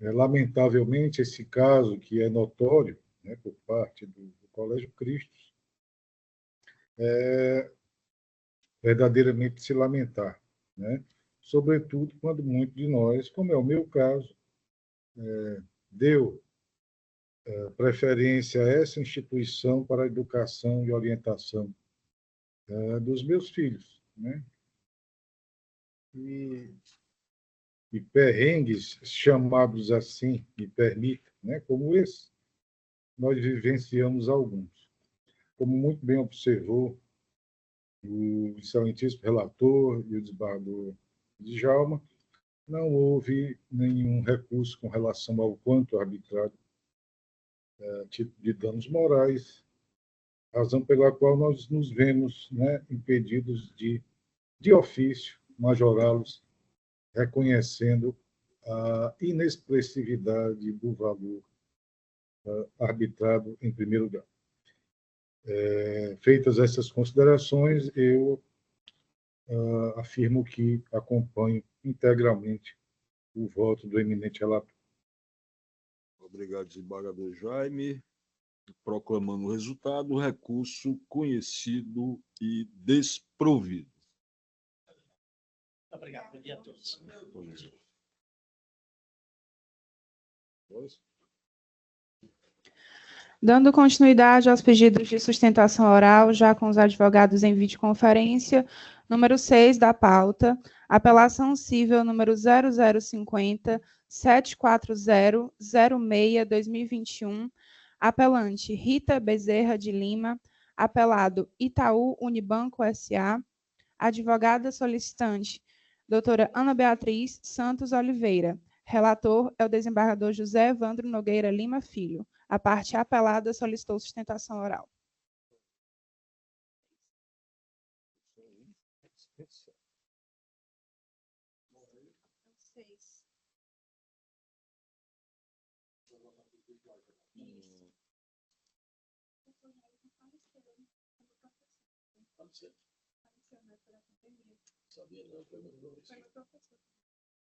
Lamentavelmente, esse caso, que é notório, né, por parte do Colégio Cristo, é verdadeiramente se lamentar, né? Sobretudo quando muitos de nós, como é o meu caso, deu preferência a essa instituição para a educação e orientação dos meus filhos, né? E perrengues chamados assim, me permitam, né, como esse, nós vivenciamos alguns. Como muito bem observou o excelentíssimo relator e o desembargador Djalma, não houve nenhum recurso com relação ao quanto arbitrado tipo de danos morais, razão pela qual nós nos vemos, né, impedidos de ofício, majorá-los, reconhecendo a inexpressividade do valor arbitrado em primeiro lugar. Feitas essas considerações, eu afirmo que acompanho integralmente o voto do eminente relator. Obrigado, desembargador Jaime. Proclamando o resultado, o recurso conhecido e desprovido. Obrigado. Bom dia a todos. Dando continuidade aos pedidos de sustentação oral, já com os advogados em videoconferência, número 6 da pauta, apelação cível número 0050-740-06-2021, apelante Rita Bezerra de Lima, apelado Itaú Unibanco S.A., advogada solicitante, doutora Ana Beatriz Santos Oliveira. Relator é o desembargador José Evandro Nogueira Lima Filho. A parte apelada solicitou sustentação oral.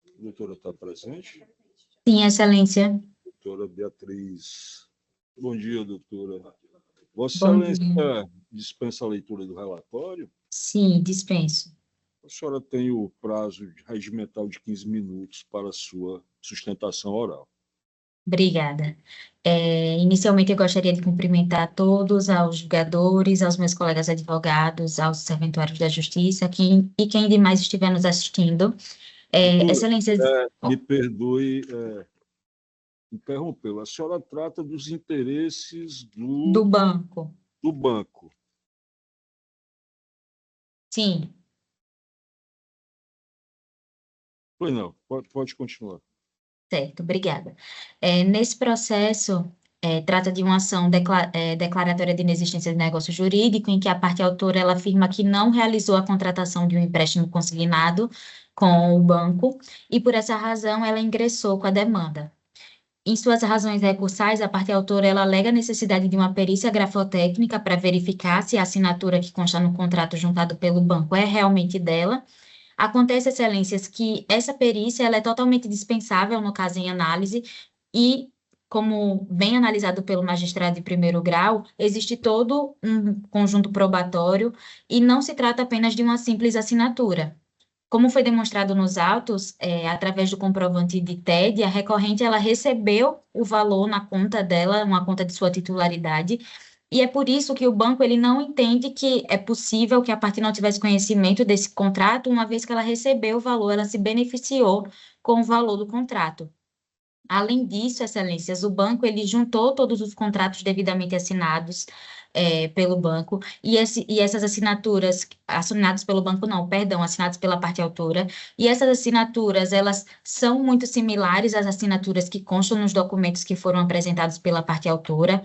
A doutora está presente? Sim, Excelência. Doutora Beatriz. Bom dia, doutora. Vossa Bom Excelência dia. dispensa a leitura do relatório? Sim, dispenso. A senhora tem o prazo regimental de 15 minutos para a sua sustentação oral. Obrigada. Inicialmente, eu gostaria de cumprimentar a todos, aos julgadores, aos meus colegas advogados, aos serventuários da Justiça, e quem demais estiver nos assistindo. Doutora, Excelências, me perdoe interrompê-la. A senhora trata dos interesses do banco. do banco. Sim. Pois não, pode continuar. Certo, obrigada. Nesse processo, trata de uma ação declaratória de inexistência de negócio jurídico, em que a parte autora ela afirma que não realizou a contratação de um empréstimo consignado com o banco, e por essa razão ela ingressou com a demanda. Em suas razões recursais, a parte autora ela alega a necessidade de uma perícia grafotécnica para verificar se a assinatura que consta no contrato juntado pelo banco é realmente dela. Acontece, excelências, que essa perícia ela é totalmente dispensável no caso em análise e, como bem analisado pelo magistrado de primeiro grau, existe todo um conjunto probatório e não se trata apenas de uma simples assinatura. Como foi demonstrado nos autos, através do comprovante de TED, a recorrente ela recebeu o valor na conta dela, uma conta de sua titularidade, e é por isso que o banco ele não entende que é possível que a parte não tivesse conhecimento desse contrato, uma vez que ela recebeu o valor, ela se beneficiou com o valor do contrato. Além disso, excelências, o banco ele juntou todos os contratos devidamente assinados pelo banco, e essas assinaturas, assinados pelo banco não, perdão, assinados pela parte autora, e essas assinaturas, elas são muito similares às assinaturas que constam nos documentos que foram apresentados pela parte autora,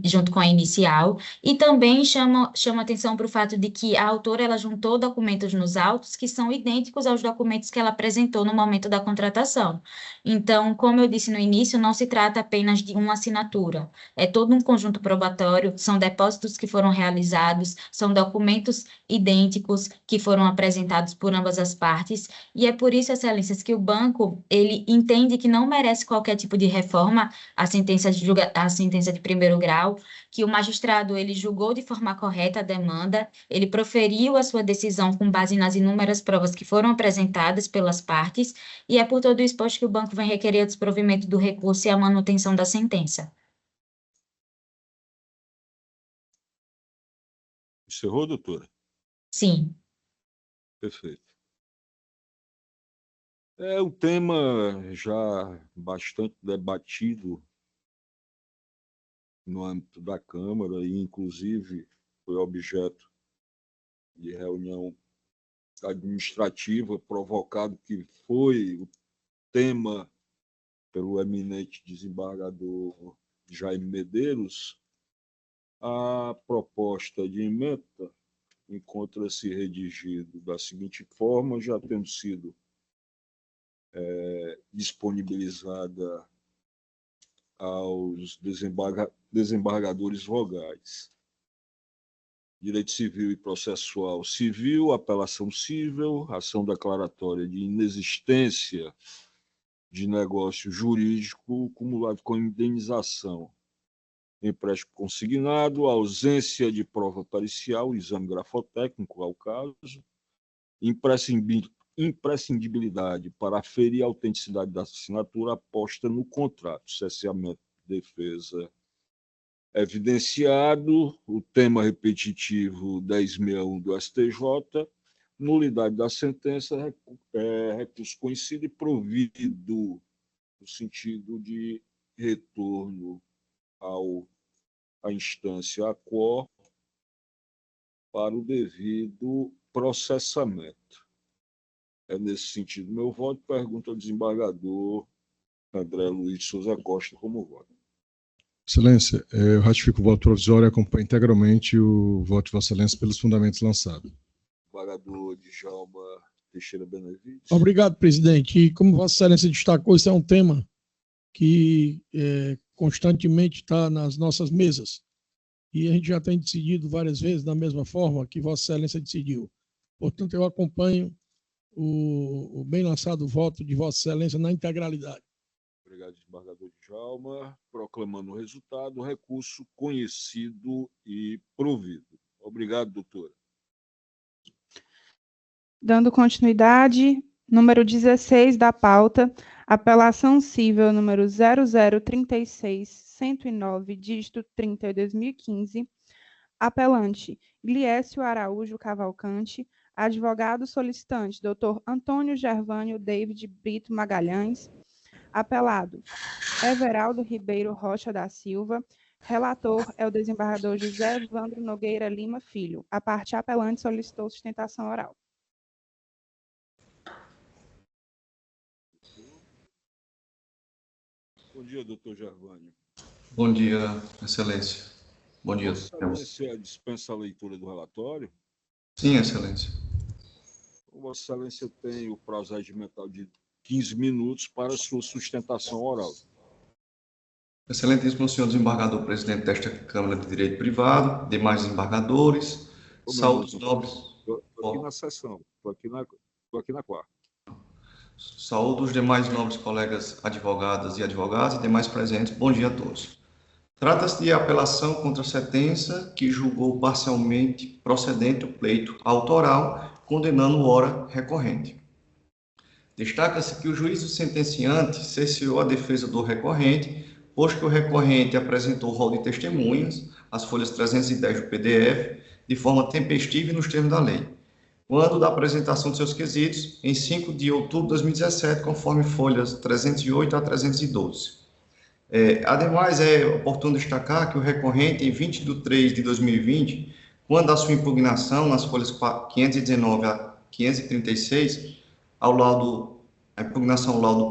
junto com a inicial, e também chama atenção para o fato de que a autora, ela juntou documentos nos autos que são idênticos aos documentos que ela apresentou no momento da contratação. Então, como eu disse no início, não se trata apenas de uma assinatura, é todo um conjunto probatório, são depósitos que foram realizados, são documentos idênticos que foram apresentados por ambas as partes, e é por isso, excelências, que o banco, ele entende que não merece qualquer tipo de reforma à sentença de primeiro grau, que o magistrado, ele julgou de forma correta a demanda, ele proferiu a sua decisão com base nas inúmeras provas que foram apresentadas pelas partes, e é por todo o exposto que o banco vem requerer o desprovimento do recurso e a manutenção da sentença. Encerrou, doutora? Sim. Perfeito. É um tema já bastante debatido no âmbito da Câmara, e inclusive foi objeto de reunião administrativa, provocado que foi o tema pelo eminente desembargador Jaime Medeiros. A proposta de emenda encontra-se redigido da seguinte forma, já tendo sido disponibilizada aos desembargadores vogais. Direito civil e processual civil, apelação civil, ação declaratória de inexistência de negócio jurídico cumulado com indenização, empréstimo consignado, ausência de prova pericial, exame grafotécnico ao caso, imprescindibilidade para aferir a autenticidade da assinatura aposta no contrato, cesseamento de defesa evidenciado, o tema repetitivo 1061 do STJ, nulidade da sentença, recurso conhecido e provido no sentido de retorno à instância a quo para o devido processamento. É nesse sentido meu voto. Pergunto ao desembargador André Luiz de Souza Costa como voto. Excelência, eu ratifico o voto provisório e acompanho integralmente o voto de Vossa Excelência pelos fundamentos lançados. Desembargador Djalma Teixeira Benevides. Obrigado, presidente. E como Vossa Excelência destacou, esse é um tema que constantemente está nas nossas mesas. E a gente já tem decidido várias vezes da mesma forma que Vossa Excelência decidiu. Portanto, eu acompanho o bem lançado voto de Vossa Excelência na integralidade. Obrigado, desembargador Djalma. Proclamando o resultado, recurso conhecido e provido. Obrigado, doutora. Dando continuidade, número 16 da pauta, apelação cível número 0036-109, dígito 30/2015, apelante Gliécio Araújo Cavalcante, advogado solicitante Dr. Antônio Gervânio David Brito Magalhães, apelado Everaldo Ribeiro Rocha da Silva, relator é o desembargador José Evandro Nogueira Lima Filho. A parte apelante solicitou sustentação oral. Bom dia, doutor Gervânio. Bom dia, Excelência. Bom dia. Vossa Excelência dispensa a leitura do relatório? Sim, Excelência. Vossa Excelência tem o prazo regimental de 15 minutos para sua sustentação oral. Excelentíssimo senhor desembargador, presidente desta Câmara de Direito Privado, demais desembargadores, saúde nobres. Estou aqui na sessão, estou aqui na quarta. Saúde os demais nobres colegas advogadas e advogados e demais presentes. Bom dia a todos. Trata-se de apelação contra a sentença que julgou parcialmente procedente o pleito autoral, condenando o ora recorrente. Destaca-se que o juízo sentenciante cerceou a defesa do recorrente, pois que o recorrente apresentou o rol de testemunhas, as folhas 310 do PDF, de forma tempestiva e nos termos da lei, quando da apresentação de seus quesitos, em 5 de outubro de 2017, conforme folhas 308 a 312. Ademais, é oportuno destacar que o recorrente, em 20 de 3 de 2020, quando a sua impugnação, nas folhas 519 a 536, a impugnação ao laudo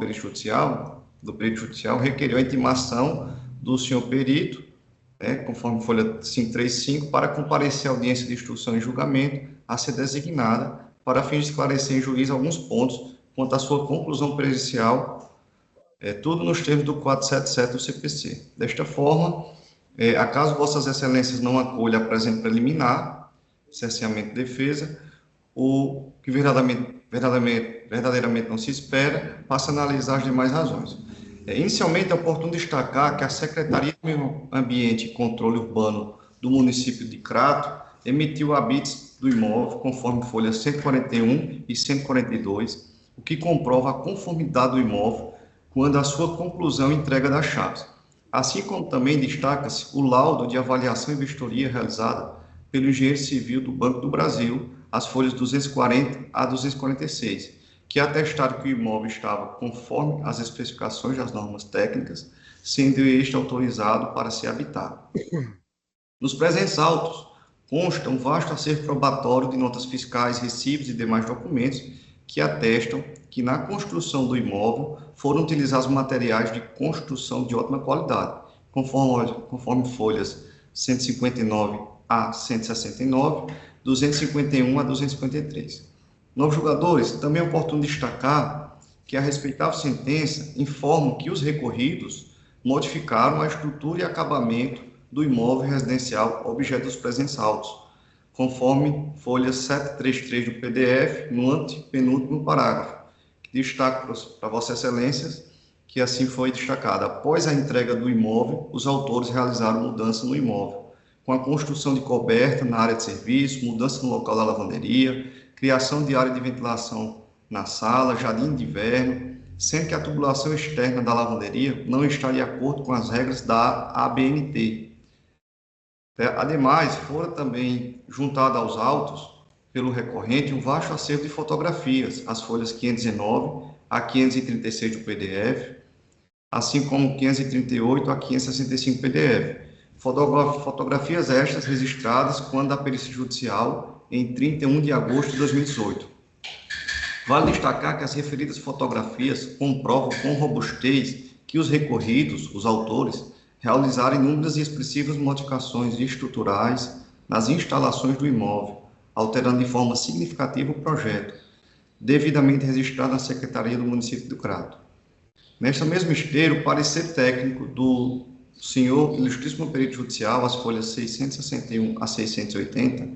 do perito judicial, requeriu a intimação do senhor perito, conforme folha 535, para comparecer à audiência de instrução e julgamento a ser designada, para fins de esclarecer em juízo alguns pontos quanto à sua conclusão pericial, tudo nos termos do 477 do CPC. Desta forma, acaso vossas excelências não acolham a presente preliminar, cerceamento de defesa, o que verdadeiramente não se espera, passa a analisar as demais razões. Inicialmente, é oportuno destacar que a Secretaria do Meio Ambiente e Controle Urbano do município de Crato emitiu habites do imóvel, conforme folhas 141 e 142, o que comprova a conformidade do imóvel quando a sua conclusão e entrega das chaves. Assim como também destaca-se o laudo de avaliação e vistoria realizada pelo engenheiro civil do Banco do Brasil, as folhas 240 a 246, que atestaram que o imóvel estava conforme as especificações das normas técnicas, sendo este autorizado para ser habitado. Nos presentes autos, consta um vasto acervo probatório de notas fiscais, recibos e demais documentos que atestam que na construção do imóvel foram utilizados materiais de construção de ótima qualidade, conforme folhas 159 a 169, 251 a 253. Novos julgadores, também é oportuno destacar que a respeitável sentença informa que os recorridos modificaram a estrutura e acabamento do imóvel residencial objeto dos presentes autos, conforme folha 733 do PDF, no antepenúltimo parágrafo, que destaco para vossas excelências que assim foi destacado. Após a entrega do imóvel, os autores realizaram mudança no imóvel, com a construção de coberta na área de serviço, mudança no local da lavanderia, criação de área de ventilação na sala, jardim de inverno, sendo que a tubulação externa da lavanderia não está de acordo com as regras da ABNT. Ademais, foram também juntados aos autos, pelo recorrente, um vasto acervo de fotografias, as folhas 519 a 536 do PDF, assim como 538 a 565 PDF. Fotografias estas registradas quando a perícia judicial em 31 de agosto de 2018. Vale destacar que as referidas fotografias comprovam com robustez que os recorridos, os autores, realizaram inúmeras e expressivas modificações estruturais nas instalações do imóvel, alterando de forma significativa o projeto, devidamente registrado na Secretaria do Município do Crato. Nesta mesma esteira, o parecer técnico do senhor ilustríssimo perito judicial, as folhas 661 a 680,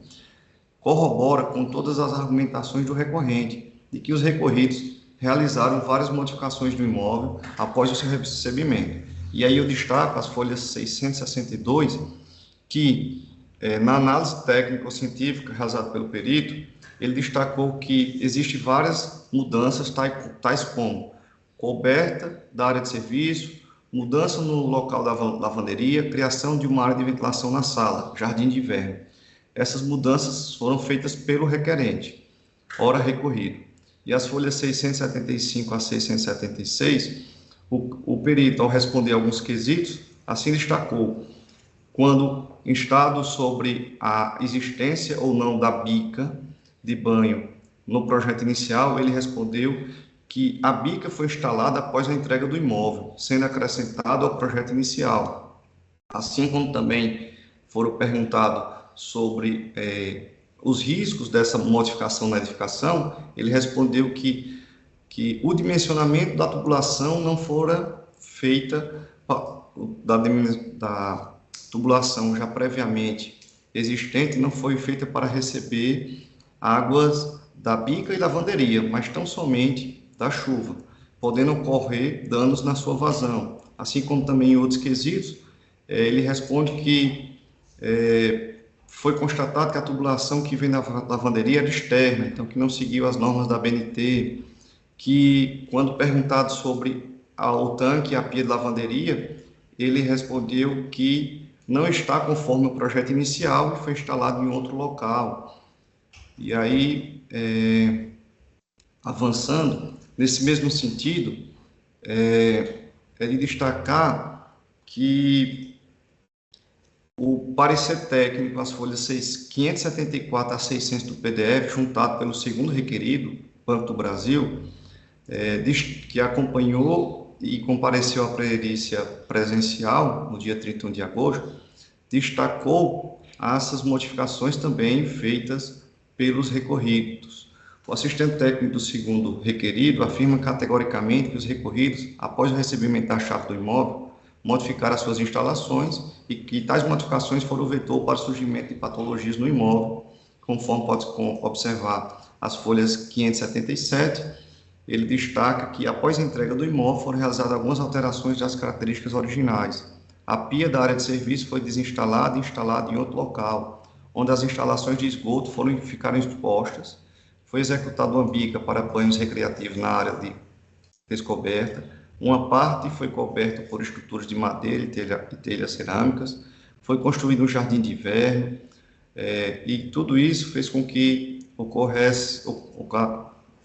corrobora com todas as argumentações do recorrente, de que os recorridos realizaram várias modificações do imóvel após o seu recebimento. E aí eu destaco as folhas 662, que na análise técnico-científica realizada pelo perito, ele destacou que existem várias mudanças, tais como coberta da área de serviço, mudança no local da lavanderia, criação de uma área de ventilação na sala, jardim de inverno. Essas mudanças foram feitas pelo requerente, ora recorrido. E as folhas 675 a 676, o perito, ao responder alguns quesitos, assim destacou: quando instado sobre a existência ou não da bica de banho no projeto inicial, ele respondeu que a bica foi instalada após a entrega do imóvel, sendo acrescentado ao projeto inicial. Assim como também foram perguntados sobre os riscos dessa modificação na edificação, ele respondeu que o dimensionamento da tubulação não fora feita da tubulação já previamente existente, não foi feita para receber águas da bica e lavanderia, mas tão somente da chuva, podendo ocorrer danos na sua vazão. Assim como também em outros quesitos, ele responde que foi constatado que a tubulação que vem da lavanderia era externa, então que não seguiu as normas da ABNT, que quando perguntado sobre o tanque e a pia de lavanderia, ele respondeu que não está conforme o projeto inicial e foi instalado em outro local. E aí, avançando, nesse mesmo sentido, é de destacar que o parecer técnico, as folhas 574 a 600 do PDF, juntado pelo segundo requerido, Banco do Brasil, que acompanhou e compareceu à perícia presencial no dia 31 de agosto, destacou essas modificações também feitas pelos recorridos. O assistente técnico do segundo requerido afirma categoricamente que os recorridos, após o recebimento da chave do imóvel, modificaram as suas instalações e que tais modificações foram o vetor para o surgimento de patologias no imóvel, conforme pode observar as folhas 577. Ele destaca que, após a entrega do imóvel, foram realizadas algumas alterações das características originais. A pia da área de serviço foi desinstalada e instalada em outro local, onde as instalações de esgoto ficaram expostas. Foi executada uma bica para banhos recreativos na área de descoberta. Uma parte foi coberta por estruturas de madeira e telhas cerâmicas. Foi construído um jardim de inverno. E tudo isso fez com que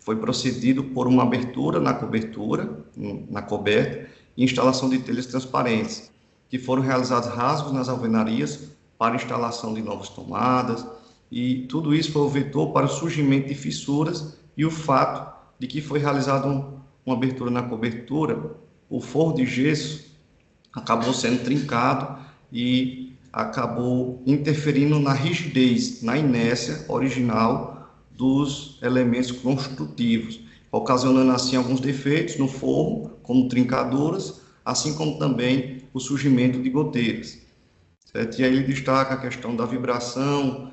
foi procedido por uma abertura na coberta, e instalação de telhas transparentes, que foram realizados rasgos nas alvenarias para instalação de novas tomadas, e tudo isso foi o vetor para o surgimento de fissuras e o fato de que foi realizada uma abertura na cobertura, o forro de gesso acabou sendo trincado e acabou interferindo na rigidez, na inércia original dos elementos construtivos, ocasionando assim alguns defeitos no forro, como trincaduras, assim como também o surgimento de goteiras. Certo? E aí ele destaca a questão da vibração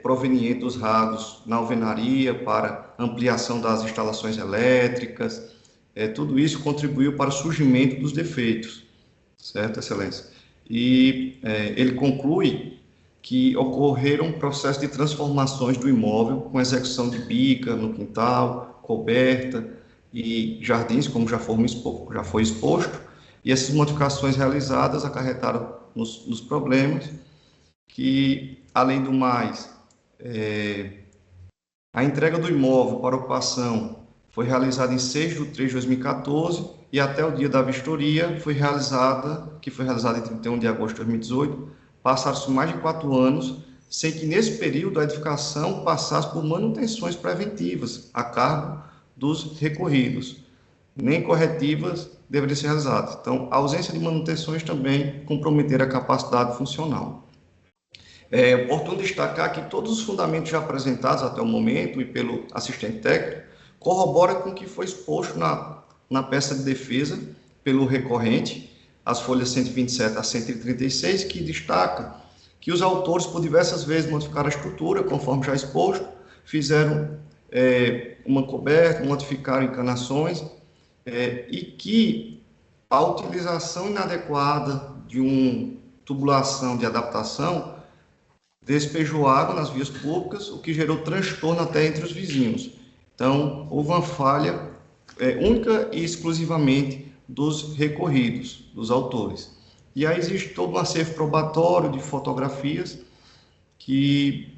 proveniente dos rasgos na alvenaria para ampliação das instalações elétricas. Tudo isso contribuiu para o surgimento dos defeitos, certo, Excelência? E ele conclui que ocorreram processos de transformações do imóvel, com execução de bica no quintal, coberta e jardins, como já foi exposto, e essas modificações realizadas acarretaram nos problemas, que, além do mais, a entrega do imóvel para ocupação foi realizada em 6 de 3 de 2014, e até o dia da vistoria que foi realizada em 31 de agosto de 2018, passaram-se mais de 4 anos, sem que nesse período a edificação passasse por manutenções preventivas a cargo dos recorridos, nem corretivas deveriam ser realizadas. Então, a ausência de manutenções também comprometeram a capacidade funcional. É oportuno destacar que todos os fundamentos já apresentados até o momento e pelo assistente técnico corroboram com o que foi exposto na peça de defesa pelo recorrente, as folhas 127 a 136, que destaca que os autores, por diversas vezes, modificaram a estrutura, conforme já exposto, fizeram uma coberta, modificaram encanações, e que a utilização inadequada de uma tubulação de adaptação despejou água nas vias públicas, o que gerou transtorno até entre os vizinhos. Então, houve uma falha única e exclusivamente dos recorridos, dos autores. E aí existe todo um acervo probatório de fotografias que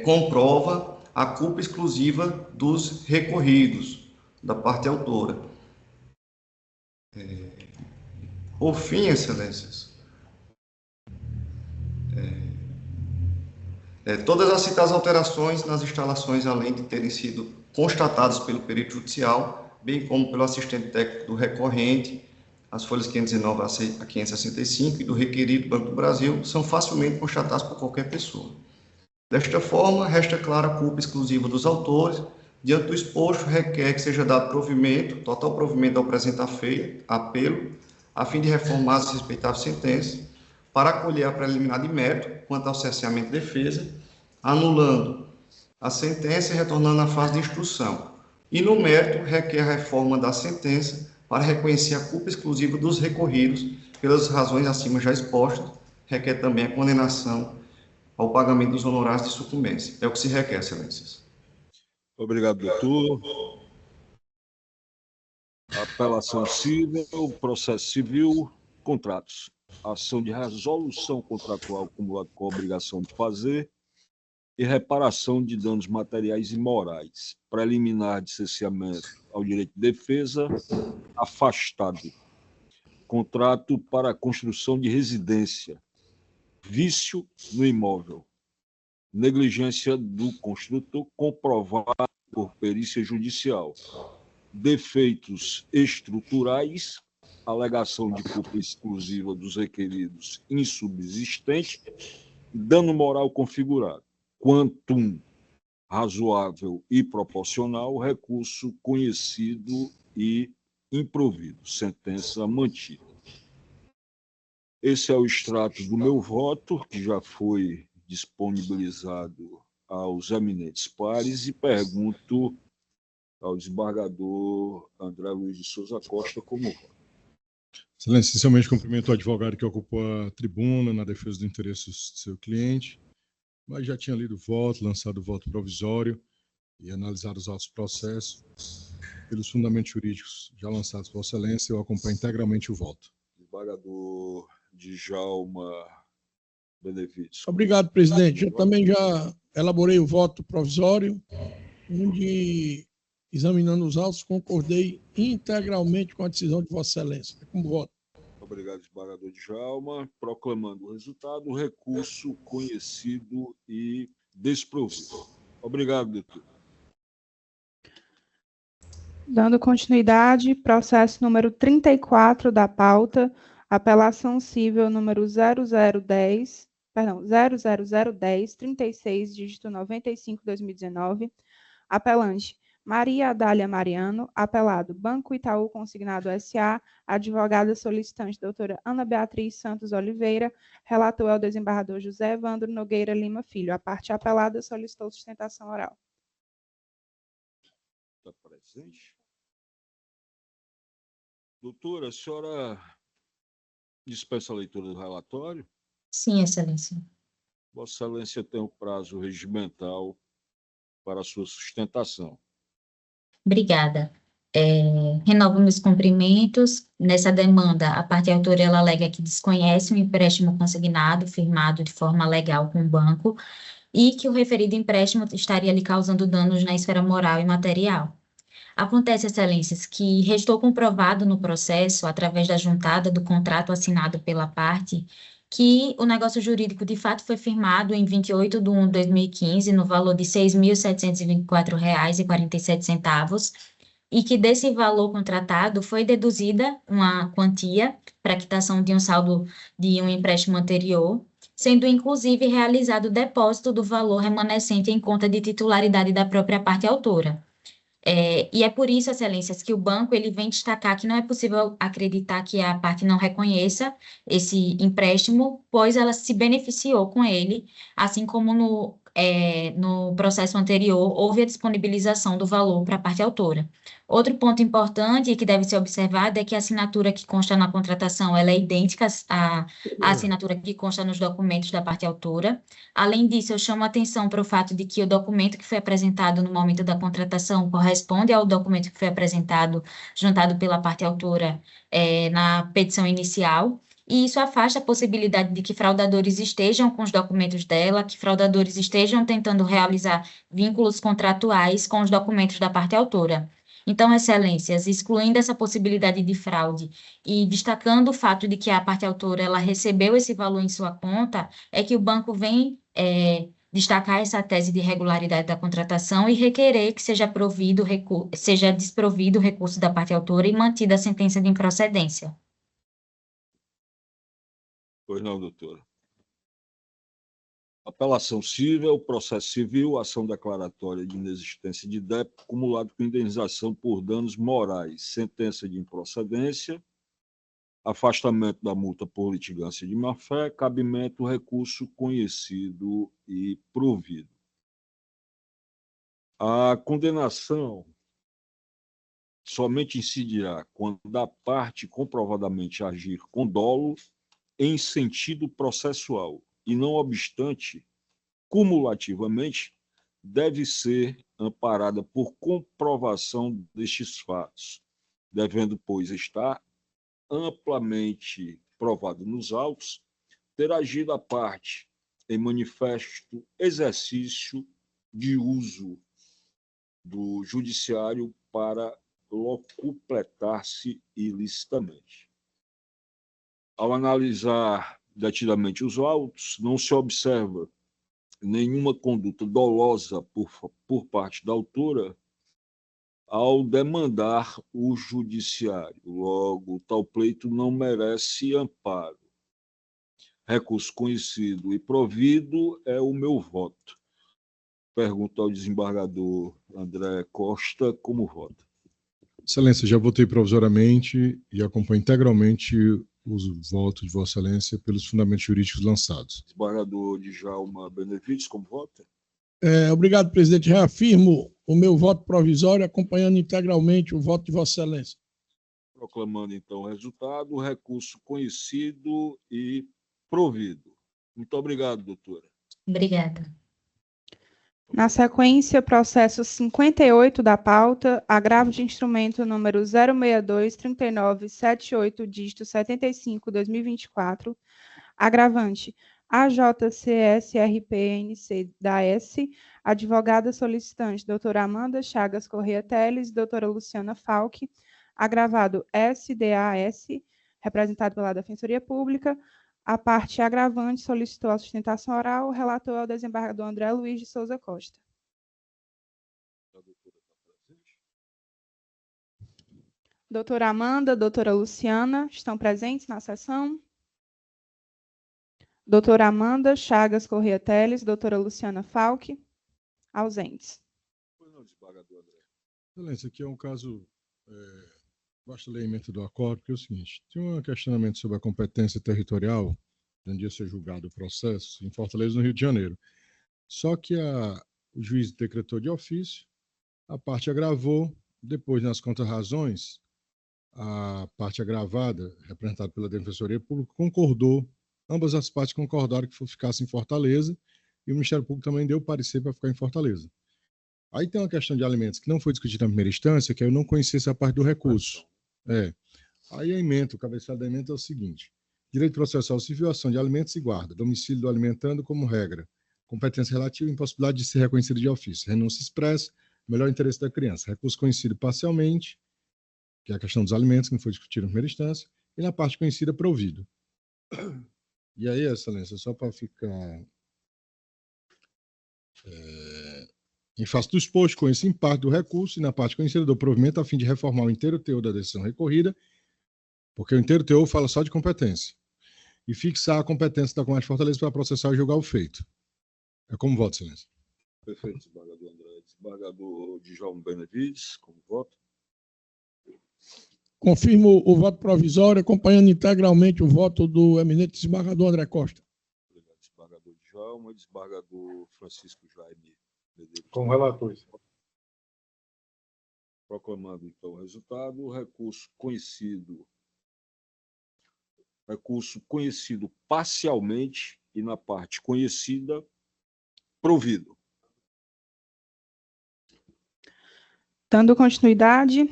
comprova a culpa exclusiva dos recorridos, da parte autora. Por fim, excelências, todas as citadas alterações nas instalações, além de terem sido constatadas pelo perito judicial, bem como pelo assistente técnico do recorrente, as folhas 519 a 565 e do requerido Banco do Brasil, são facilmente constatadas por qualquer pessoa. Desta forma, resta clara a culpa exclusiva dos autores. Diante do exposto, requer que seja dado provimento, total provimento ao presente apelo, a fim de reformar as respeitáveis sentenças, para acolher a preliminar de mérito quanto ao cerceamento de defesa, anulando a sentença e retornando à fase de instrução. E no mérito, requer a reforma da sentença para reconhecer a culpa exclusiva dos recorridos pelas razões acima já expostas, requer também a condenação ao pagamento dos honorários de sucumbência. É o que se requer, excelências. Obrigado, doutor. Apelação civil, processo civil, contratos. Ação de resolução contratual acumulada com a obrigação de fazer e reparação de danos materiais e morais. Preliminar de cerceamento ao direito de defesa, afastado. Contrato para a construção de residência. Vício no imóvel. Negligência do construtor comprovada por perícia judicial. Defeitos estruturais, alegação de culpa exclusiva dos requeridos insubsistente, dano moral configurado, quantum razoável e proporcional, recurso conhecido e improvido, sentença mantida. Esse é o extrato do meu voto, que já foi disponibilizado aos eminentes pares, e pergunto ao desembargador André Luiz de Souza Costa como voto. Excelência, inicialmente cumprimento o advogado que ocupou a tribuna na defesa dos interesses do seu cliente, mas já tinha lido o voto, lançado o voto provisório e analisado os autos do processo. Pelos fundamentos jurídicos já lançados por Vossa Excelência, eu acompanho integralmente o voto. Desembargador Djalma Benevides. Obrigado, presidente. Eu também já elaborei o voto provisório, onde, examinando os autos, concordei integralmente com a decisão de Vossa Excelência. É como voto. Obrigado, desembargador Djalma. Proclamando o resultado, recurso conhecido e desprovido. Obrigado, doutor. Dando continuidade, processo número 34 da pauta, apelação civil número 0010, 36, dígito 95/2019, apelante Maria Adália Mariano, apelado Banco Itaú Consignado S.A., advogada solicitante doutora Ana Beatriz Santos Oliveira, relator é o desembargador José Evandro Nogueira Lima Filho. A parte apelada solicitou sustentação oral. Está presente? Doutora, a senhora dispensa a leitura do relatório? Sim, Excelência. Vossa Excelência tem um prazo regimental para a sua sustentação. Obrigada. Renovo meus cumprimentos. Nessa demanda, a parte autora ela alega que desconhece o empréstimo consignado, firmado de forma legal com o banco, e que o referido empréstimo estaria lhe causando danos na esfera moral e material. Acontece, Excelências, que restou comprovado no processo, através da juntada do contrato assinado pela parte, que o negócio jurídico de fato foi firmado em 28/1/2015, no valor de R$ 6.724,47, e que desse valor contratado foi deduzida uma quantia para quitação de um saldo de um empréstimo anterior, sendo inclusive realizado o depósito do valor remanescente em conta de titularidade da própria parte autora. E é por isso, Excelências, que o banco ele vem destacar que não é possível acreditar que a parte não reconheça esse empréstimo, pois ela se beneficiou com ele, assim como no no processo anterior, houve a disponibilização do valor para a parte autora. Outro ponto importante e que deve ser observado é que a assinatura que consta na contratação ela é idêntica à assinatura que consta nos documentos da parte autora. Além disso, eu chamo a atenção para o fato de que o documento que foi apresentado no momento da contratação corresponde ao documento que foi apresentado, juntado pela parte autora, na petição inicial. E isso afasta a possibilidade de que fraudadores estejam com os documentos dela, que fraudadores estejam tentando realizar vínculos contratuais com os documentos da parte autora. Então, Excelências, excluindo essa possibilidade de fraude e destacando o fato de que a parte autora ela recebeu esse valor em sua conta, é que o banco vem destacar essa tese de regularidade da contratação e requerer que seja desprovido o recurso da parte autora e mantida a sentença de improcedência. Pois não, doutora. Apelação civil, processo civil, ação declaratória de inexistência de débito acumulado com indenização por danos morais, sentença de improcedência, afastamento da multa por litigância de má-fé, cabimento, recurso conhecido e provido. A condenação somente incidirá quando a parte comprovadamente agir com dolo em sentido processual e, não obstante, cumulativamente, deve ser amparada por comprovação destes fatos, devendo, pois, estar amplamente provado nos autos, ter agido a parte em manifesto exercício de uso do judiciário para locupletar-se ilicitamente. Ao analisar detidamente os autos, não se observa nenhuma conduta dolosa por parte da autora ao demandar o judiciário. Logo, tal pleito não merece amparo. Recurso conhecido e provido é o meu voto. Pergunto ao desembargador André Costa como vota. Excelência, já votei provisoriamente e acompanho integralmente os votos de Vossa Excelência pelos fundamentos jurídicos lançados. Desembargador Djalma Benevides, como vota? Obrigado, presidente. Reafirmo o meu voto provisório, acompanhando integralmente o voto de Vossa Excelência. Proclamando, então, o resultado, recurso conhecido e provido. Muito obrigado, doutora. Obrigada. Na sequência, processo 58 da pauta, agravo de instrumento número 062-3978, dígito 75/2024, agravante AJCSRPNC da S, advogada solicitante, doutora Amanda Chagas Correia Teles, doutora Luciana Falck, agravado SDAS, representado pela Defensoria Pública. A parte agravante solicitou a sustentação oral, o relator é o desembargador André Luiz de Souza Costa. Doutora Amanda, doutora Luciana, estão presentes na sessão? Doutora Amanda Chagas Correia Teles, doutora Luciana Falck, ausentes. Excelência, aqui é um caso, basta ler do acordo, porque é o seguinte, tem um questionamento sobre a competência territorial, de onde ia ser julgado o processo, em Fortaleza, no Rio de Janeiro. Só que o juiz decretou de ofício, a parte agravou, depois, nas contrarrazões, a parte agravada, representada pela Defensoria Pública, concordou, ambas as partes concordaram que ficasse em Fortaleza, e o Ministério Público também deu parecer para ficar em Fortaleza. Aí tem uma questão de alimentos que não foi discutida na primeira instância, que eu não conhecia essa parte do recurso. Aí a emenda, o cabeçalho da emenda é o seguinte: direito processual civil, ação de alimentos e guarda, domicílio do alimentando como regra, competência relativa e impossibilidade de ser reconhecido de ofício, renúncia expressa, melhor interesse da criança, recurso conhecido parcialmente, que é a questão dos alimentos, que não foi discutido na primeira instância, e na parte conhecida, provido. E aí, Excelência, só para ficar em face do exposto, conheço em parte do recurso e na parte conhecida do provimento a fim de reformar o inteiro teor da decisão recorrida, porque o inteiro teor fala só de competência, e fixar a competência da Comarca de Fortaleza para processar e julgar o feito. É como voto, Excelência. Perfeito, desembargador André. Desembargador Djalma Benevides, como voto? Confirmo o voto provisório, acompanhando integralmente o voto do eminente desembargador André Costa. Obrigado, desembargador Djalma, desembargador Francisco Jaime Medeiros. Como relator. Proclamando, então, o resultado, recurso conhecido parcialmente e na parte conhecida, provido. Dando continuidade,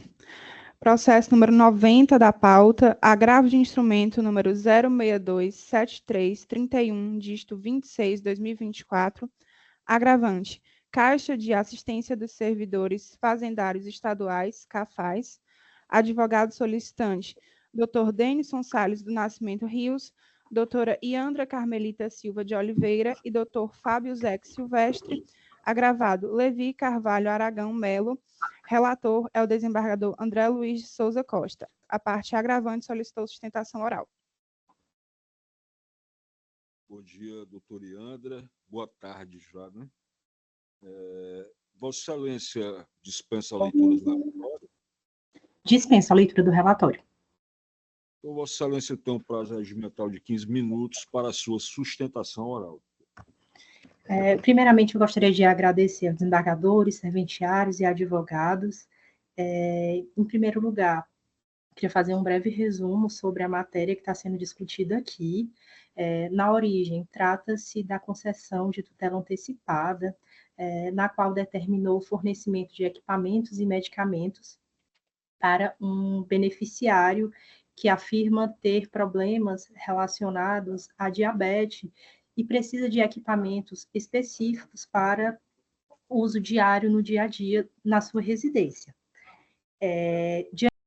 processo número 90 da pauta, agravo de instrumento número 0627331, dígito 26/2024, agravante, Caixa de Assistência dos Servidores Fazendários Estaduais, CAFAS, advogado solicitante, Dr. Denison Salles do Nascimento Rios, doutora Iandra Carmelita Silva de Oliveira e Dr. Fábio Zeque Silvestre, agravado Levi Carvalho Aragão Melo, relator é o desembargador André Luiz de Souza Costa. A parte agravante solicitou sustentação oral. Bom dia, doutor Iandra. Boa tarde já, né? Vossa Excelência dispensa a leitura do relatório? Dispensa a leitura do relatório. Então, Vossa Excelência tem um prazo regimental de 15 minutos para a sua sustentação oral. Primeiramente, eu gostaria de agradecer aos desembargadores, serventiários e advogados. Em primeiro lugar, queria fazer um breve resumo sobre a matéria que está sendo discutida aqui. Na origem, trata-se da concessão de tutela antecipada, na qual determinou o fornecimento de equipamentos e medicamentos para um beneficiário que afirma ter problemas relacionados à diabetes e precisa de equipamentos específicos para uso diário no dia a dia na sua residência. Diante